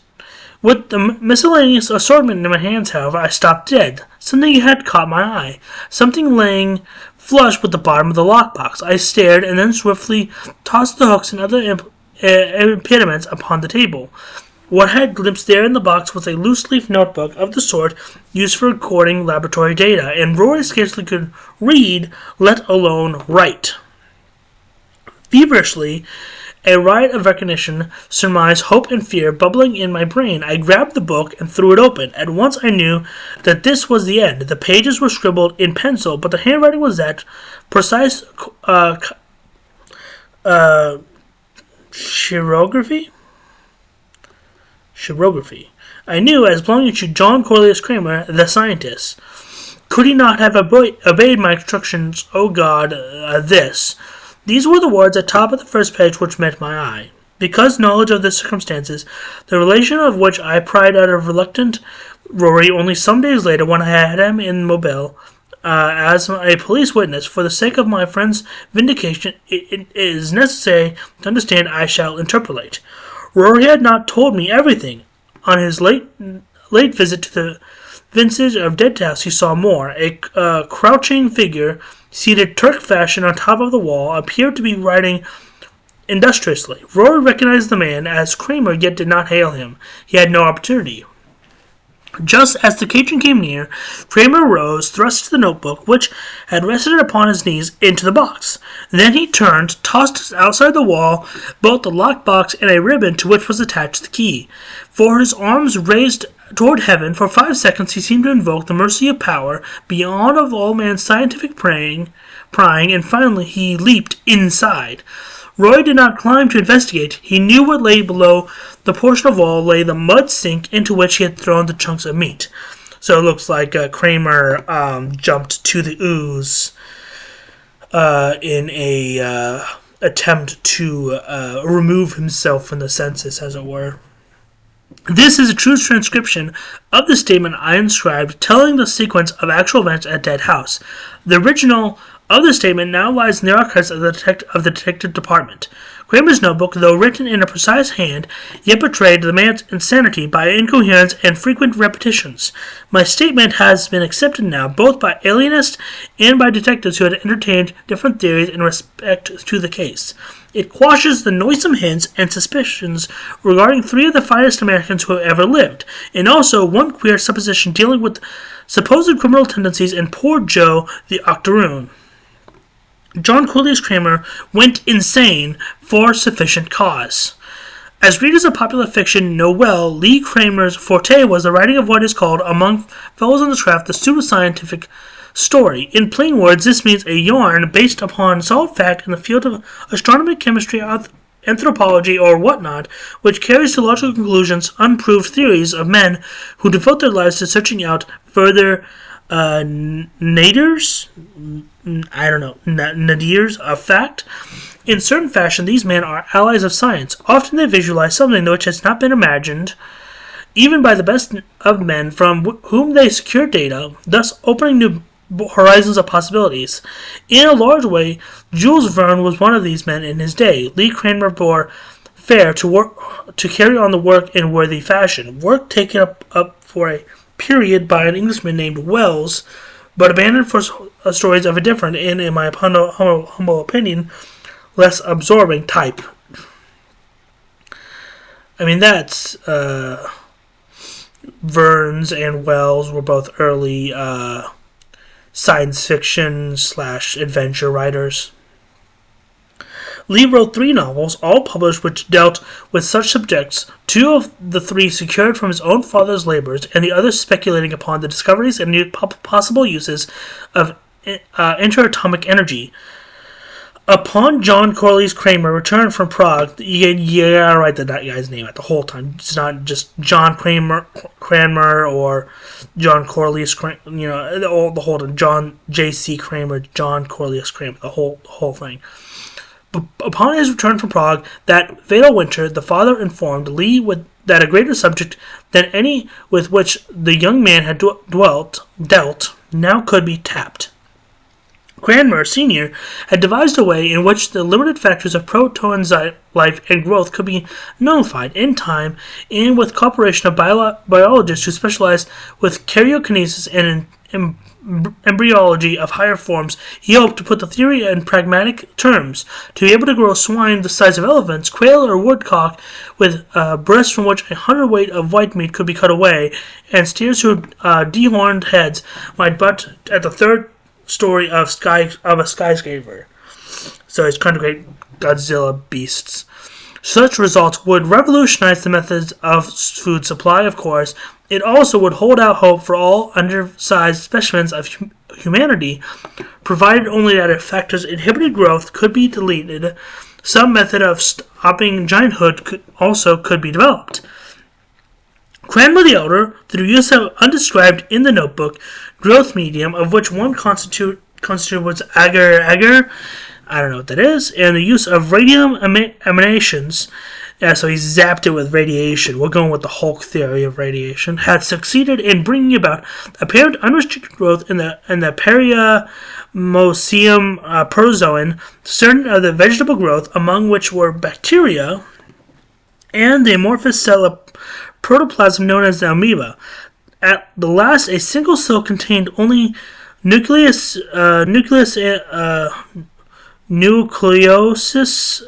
With the miscellaneous assortment in my hands, however, I stopped dead. Something had caught my eye. Something laying flush with the bottom of the lockbox. I stared, and then swiftly tossed the hooks and other impediments upon the table. What I had glimpsed there in the box was a loose-leaf notebook of the sort used for recording laboratory data, and Rory scarcely could read, let alone write. Feverishly, a riot of recognition, surmise, hope, and fear bubbling in my brain, I grabbed the book and threw it open. At once I knew that this was the end. The pages were scribbled in pencil, but the handwriting was that precise chirography. I knew as belonging to John Cornelius Kramer, the scientist. Could he not have obeyed my instructions? Oh God, this. These were the words at top of the first page which met my eye. Because knowledge of the circumstances, the relation of which I pried out of reluctant Rory only some days later when I had him in Mobile as a police witness, for the sake of my friend's vindication, it is necessary to understand I shall interpolate. Rory had not told me everything. On his late visit to the vintage of Deadhouse, he saw more. A crouching figure, seated Turk fashion on top of the wall, appeared to be writing industriously. Rory recognized the man as Kramer, yet did not hail him. He had no opportunity. Just as the Cajun came near, Kramer rose, thrust the notebook, which had rested upon his knees, into the box. Then he turned, tossed outside the wall both the locked box and a ribbon to which was attached the key. For his arms raised toward heaven, for 5 seconds he seemed to invoke the mercy of power beyond of all man's scientific prying, and finally he leaped inside. Roy did not climb to investigate. He knew what lay below the portion of wall lay the mud sink into which he had thrown the chunks of meat. So it looks like Kramer jumped to the ooze in a attempt to remove himself from the census, as it were. This is a true transcription of the statement I inscribed telling the sequence of actual events at Deadhouse. The original of the statement now lies in the archives of the detective department. Kramer's notebook, though written in a precise hand, yet betrayed the man's insanity by incoherence and frequent repetitions. My statement has been accepted now, both by alienists and by detectives who had entertained different theories in respect to the case. It quashes the noisome hints and suspicions regarding 3 of the finest Americans who have ever lived, and also one queer supposition dealing with supposed criminal tendencies in poor Joe the Octoroon. John Cornelius Kramer went insane for sufficient cause. As readers of popular fiction know well, Lee Kramer's forte was the writing of what is called, among fellows on the craft, the pseudoscientific story. In plain words, this means a yarn based upon solid fact in the field of astronomy, chemistry, anthropology, or whatnot, which carries to logical conclusions unproved theories of men who devote their lives to searching out further nadirs of fact. In certain fashion, these men are allies of science. Often they visualize something which has not been imagined, even by the best of men from whom they secure data, thus opening new horizons of possibilities. In a large way, Jules Verne was one of these men in his day. Lee Cranmer bore fair to carry on the work in worthy fashion, work taken up for a period by an Englishman named Wells, but abandoned for stories of a different and, in my humble opinion, less absorbing type. I mean, that's Verne's and Wells were both early science fiction / adventure writers. Lee wrote 3 novels, all published, which dealt with such subjects, 2 of the 3 secured from his own father's labors, and the others speculating upon the discoveries and new possible uses of interatomic energy. Upon John Corley's Cranmer returned from Prague, you gotta write that guy's name out the whole time. It's not just John Cranmer or John Corley's Cranmer, the whole time. John J.C. Cranmer, John Corley's Cranmer, the whole thing. But upon his return from Prague that fatal winter, the father informed Lee that a greater subject than any with which the young man had dealt now could be tapped. Cranmer, Sr., had devised a way in which the limited factors of protein life and growth could be nullified in time, and with cooperation of biologists who specialized with karyokinesis and embryology of higher forms, he hoped to put the theory in pragmatic terms, to be able to grow swine the size of elephants, quail or woodcock, with breasts from which 100 weight of white meat could be cut away, and steers whose dehorned heads might butt at the 3rd story of a skyscraper. So it's kind of great Godzilla beasts. Such results would revolutionize the methods of food supply, of course. It also would hold out hope for all undersized specimens of humanity, provided only that if factors inhibited growth could be deleted, some method of stopping gianthood could be developed. Cranmer the Elder, through use of undescribed in the notebook growth medium, of which one constitute was agar, I don't know what that is, and the use of radium emanations, so he zapped it with radiation, we're going with the Hulk theory of radiation, had succeeded in bringing about apparent unrestricted growth in the Periamoseum protozoan, certain of the vegetable growth, among which were bacteria, and the amorphous cell of protoplasm known as the amoeba. At the last, a single cell contained only nucleosis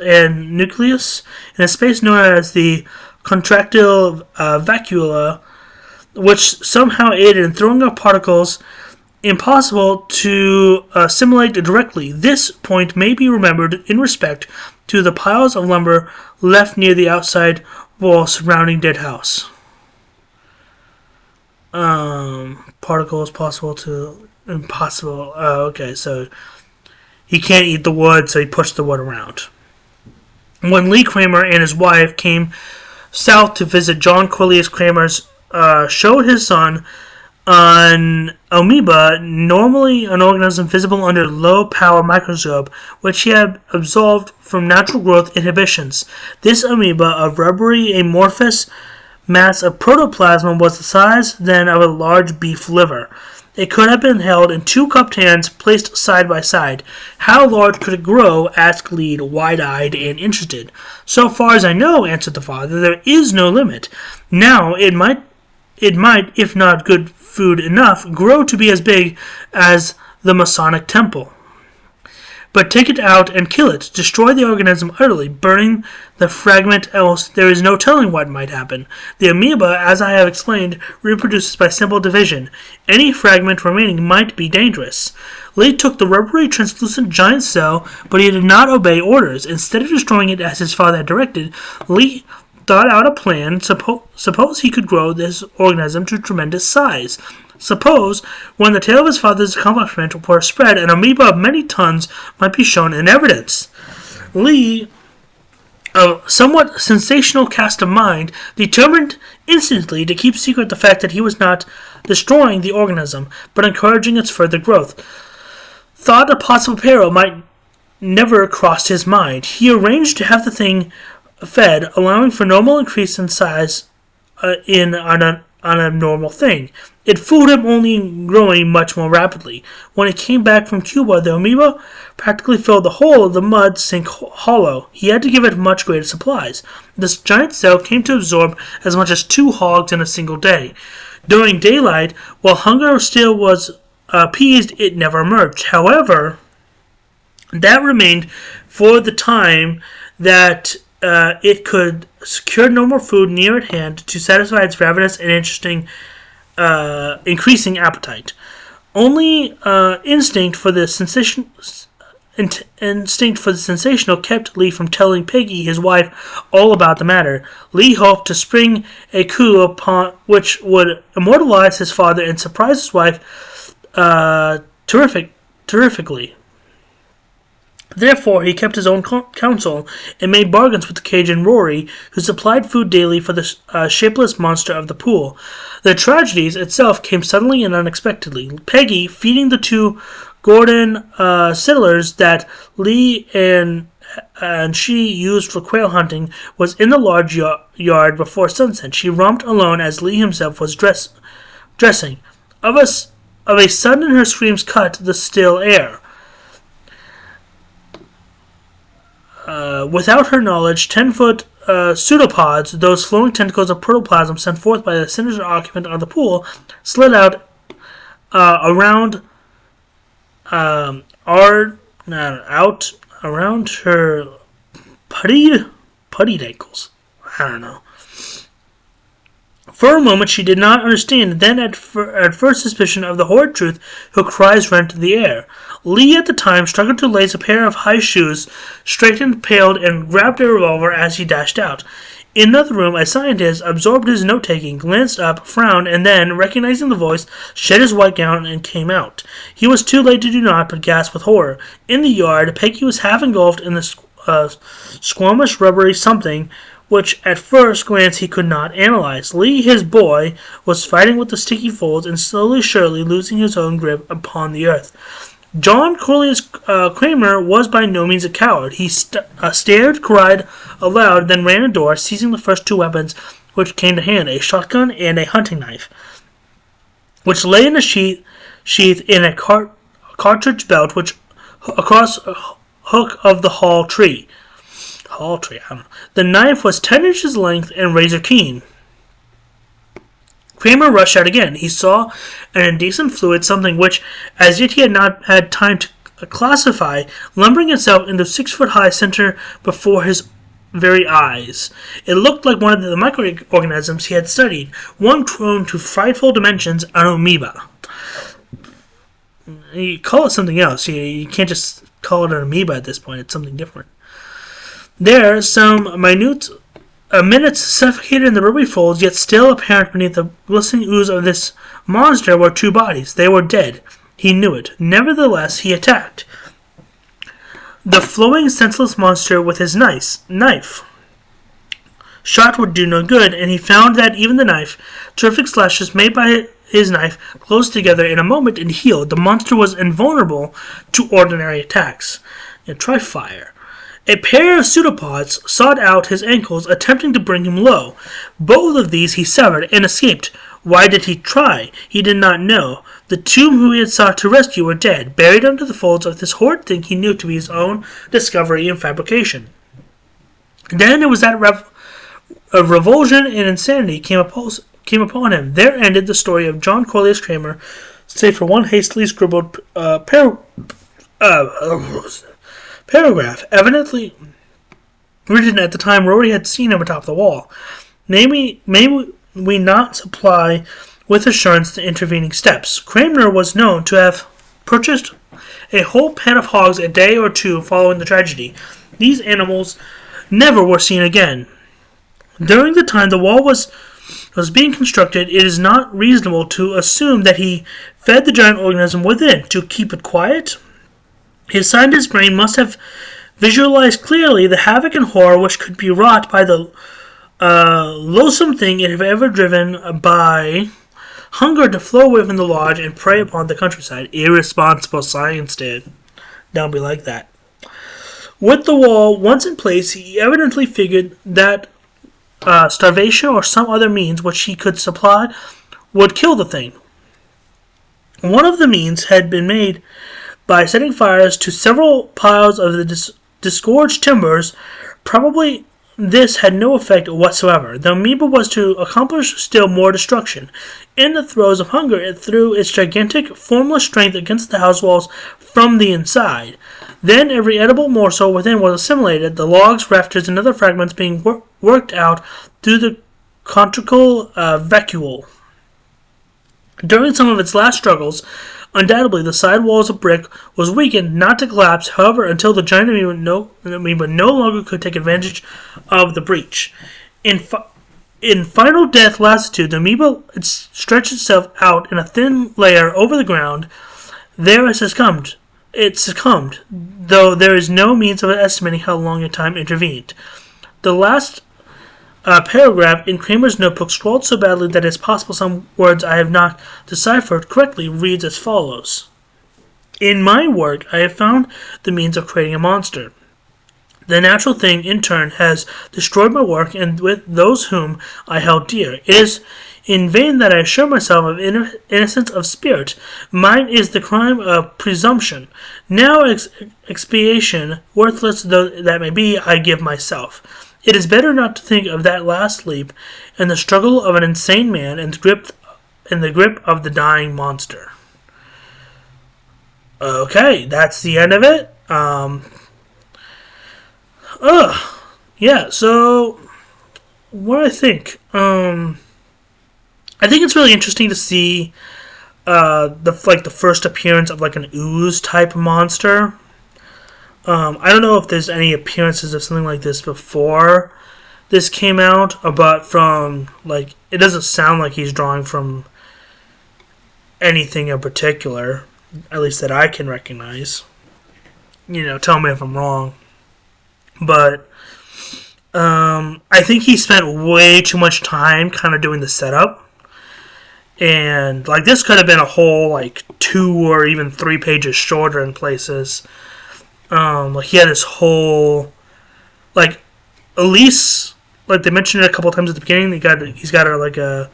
and nucleus in a space known as the contractile vacuola, which somehow aided in throwing up particles impossible to assimilate directly. This point may be remembered in respect to the piles of lumber left near the outside wall surrounding dead house. Particles impossible. Okay, so he can't eat the wood, so he pushed the wood around. When Lee Cranmer and his wife came south to visit, John Corliss Cranmer's showed his son an amoeba, normally an organism visible under low-power microscope, which he had observed from natural growth inhibitions. This amoeba, a rubbery amorphous mass of protoplasm, was the size then of a large beef liver. It could have been held in 2 cupped hands placed side by side. How large could it grow? Asked Lead, wide-eyed and interested. So far as I know, answered the father, there is no limit. Now, it might, if not good food enough, grow to be as big as the Masonic Temple. But take it out and kill it, destroy the organism utterly, burning the fragment, else there is no telling what might happen. The amoeba, as I have explained, reproduces by simple division. Any fragment remaining might be dangerous. Lee took the rubbery, translucent giant cell, but he did not obey orders. Instead of destroying it as his father had directed, Lee thought out a plan. Suppose he could grow this organism to tremendous size. Suppose, when the tale of his father's accomplishment were spread, an amoeba of many tons might be shown in evidence. Lee, a somewhat sensational cast of mind, determined instantly to keep secret the fact that he was not destroying the organism, but encouraging its further growth. thought a possible peril might never crossed his mind. He arranged to have the thing fed, allowing for normal increase in size on a normal thing. It fooled him, only growing much more rapidly. When he came back from Cuba, the amoeba practically filled the whole of the mud sink hollow. He had to give it much greater supplies. This giant cell came to absorb as much as 2 hogs in a single day. During daylight, while hunger still was appeased, it never emerged. However, that remained for the time that it could secure no more food near at hand to satisfy its ravenous and increasing appetite. Only instinct for the sensational kept Lee from telling Peggy, his wife, all about the matter. Lee hoped to spring a coup upon which would immortalize his father and surprise his wife terrifically. Therefore, he kept his own counsel and made bargains with the Cajun Rory, who supplied food daily for the shapeless monster of the pool. The tragedy itself came suddenly and unexpectedly. Peggy, feeding the 2 Gordon settlers that Lee and she used for quail hunting, was in the large yard before sunset. She romped alone as Lee himself was dressing. Of a sudden, her screams cut the still air. Without her knowledge, 10-foot pseudopods, those flowing tentacles of protoplasm sent forth by the sinister occupant of the pool, slid out around her puttied ankles. I don't know. For a moment she did not understand, then at first suspicion of the horrid truth, her cries rent the air. Lee at the time struggled to lace a pair of high shoes, straightened, paled, and grabbed a revolver as he dashed out. In another room, a scientist, absorbed his note-taking, glanced up, frowned, and then, recognizing the voice, shed his white gown and came out. He was too late to do naught but gasp with horror. In the yard, Peggy was half engulfed in the squamish, rubbery something which at first glance he could not analyze. Lee, his boy, was fighting with the sticky folds and slowly, surely losing his own grip upon the earth. John Cornelius Kramer was by no means a coward. He stared, cried aloud, then ran indoors, seizing the first 2 weapons which came to hand, a shotgun and a hunting knife, which lay in a sheath in a cartridge belt which across a hook of the hall tree. I don't know. The knife was 10 inches length and razor keen. Kramer rushed out again. He saw an indecent fluid, something which, as yet he had not had time to classify, lumbering itself in the 6-foot-high center before his very eyes. It looked like one of the microorganisms he had studied, one grown to frightful dimensions, an amoeba. You call it something else. You can't just call it an amoeba at this point. It's something different. There, some minutes suffocated in the rubbery folds, yet still apparent beneath the glistening ooze of this monster were 2 bodies. They were dead. He knew it. Nevertheless, he attacked the flowing, senseless monster with his knife. Shot would do no good, and he found that even the knife, terrific slashes made by his knife, closed together in a moment and healed. The monster was invulnerable to ordinary attacks. Try fire. A pair of pseudopods sought out his ankles, attempting to bring him low. Both of these he severed and escaped. Why did he try? He did not know. The 2 whom he had sought to rescue were dead, buried under the folds of this horrid thing he knew to be his own discovery and fabrication. Then it was that revulsion and insanity came upon him. There ended the story of John Cornelius Kramer, save for one hastily scribbled paragraph, evidently written at the time Rory had seen him atop the wall. May we not supply with assurance the intervening steps. Kramer was known to have purchased a whole pen of hogs a day or 2 following the tragedy. These animals never were seen again. During the time the wall was being constructed, it is not reasonable to assume that he fed the giant organism within to keep it quiet. His scientist's brain must have visualized clearly the havoc and horror which could be wrought by the loathsome thing it had ever driven by hunger to flow away from the lodge and prey upon the countryside. Irresponsible science did. Don't be like that. With the wall once in place, he evidently figured that starvation or some other means which he could supply would kill the thing. One of the means had been made by setting fires to several piles of the disgorged timbers. Probably this had no effect whatsoever. The amoeba was to accomplish still more destruction. In the throes of hunger, it threw its gigantic, formless strength against the house walls from the inside. Then every edible morsel within was assimilated, the logs, rafters, and other fragments being worked out through the contrical vacuole. During some of its last struggles, undoubtedly the side walls of brick was weakened, not to collapse, however, until the giant amoeba no longer could take advantage of the breach. In final death lassitude, the amoeba stretched itself out in a thin layer over the ground. There it succumbed, though there is no means of estimating how long a time intervened. The last paragraph in Kramer's notebook, scrawled so badly that it is possible some words I have not deciphered correctly, reads as follows. In my work, I have found the means of creating a monster. The natural thing, in turn, has destroyed my work and with those whom I held dear. It is in vain that I assure myself of innocence of spirit. Mine is the crime of presumption. Now expiation, worthless though that may be, I give myself. It is better not to think of that last leap and the struggle of an insane man in the grip of the dying monster. Okay, that's the end of it. Yeah, so what do I think? I think it's really interesting to see the first appearance of like an ooze type monster. I don't know if there's any appearances of something like this before this came out, but from like it doesn't sound like he's drawing from anything in particular, at least that I can recognize. Tell me if I'm wrong. But I think he spent way too much time kind of doing the setup. And like this could have been a whole like 2 or even 3 pages shorter in places. Like he had this whole like Elise, like they mentioned it a couple times at the beginning. He's got an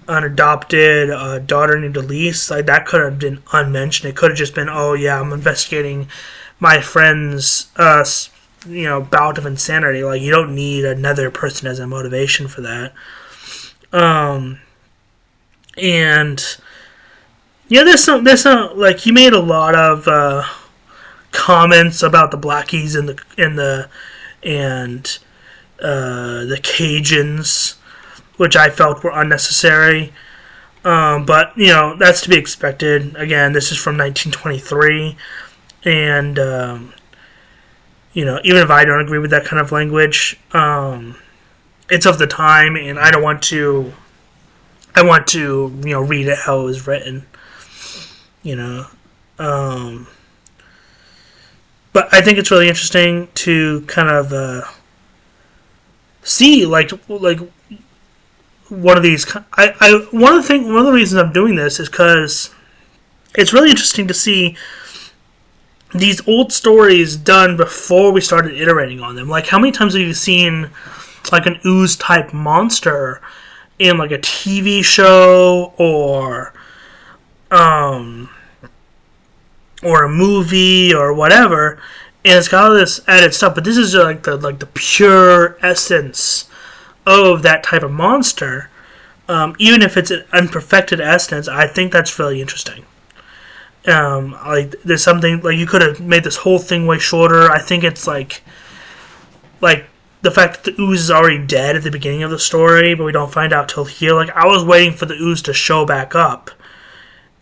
adopted daughter named Elise. Like that could have been unmentioned. It could have just been, oh yeah, I'm investigating my friend's bout of insanity. Like you don't need another person as a motivation for that. And yeah, there's some like he made a lot of comments about the Blackies and the Cajuns, which I felt were unnecessary. But that's to be expected. Again, this is from 1923, and even if I don't agree with that kind of language, it's of the time, and I want to read it how it was written. But I think it's really interesting to kind of see like one of these. One of the reasons I'm doing this is because it's really interesting to see these old stories done before we started iterating on them. Like, how many times have you seen like an ooze type monster in like a TV show or a movie or whatever, and it's got all this added stuff, but this is like the pure essence of that type of monster. Even if it's an unperfected essence, I think that's really interesting. Like there's something like you could have made this whole thing way shorter. I think it's like the fact that the ooze is already dead at the beginning of the story, but we don't find out till here. Like I was waiting for the ooze to show back up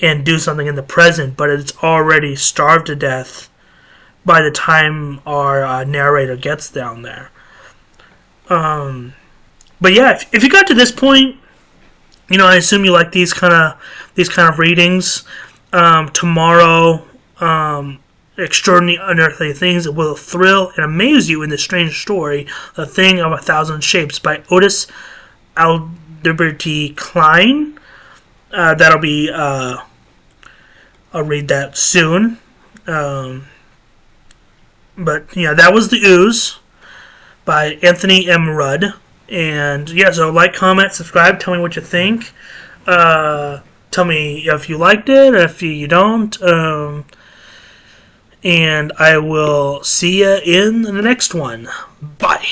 and do something in the present, but it's already starved to death by the time our narrator gets down there. But yeah, if you got to this point, I assume you like these kind of readings. Tomorrow, Extraordinary Unearthly Things will thrill and amaze you in this strange story, The Thing of a Thousand Shapes by Otis Alderberti Klein. That'll be, I'll read that soon. But yeah, that was The Ooze by Anthony M. Rudd. And yeah, so like, comment, subscribe, tell me what you think. Tell me if you liked it, if you don't. And I will see you in the next one. Bye.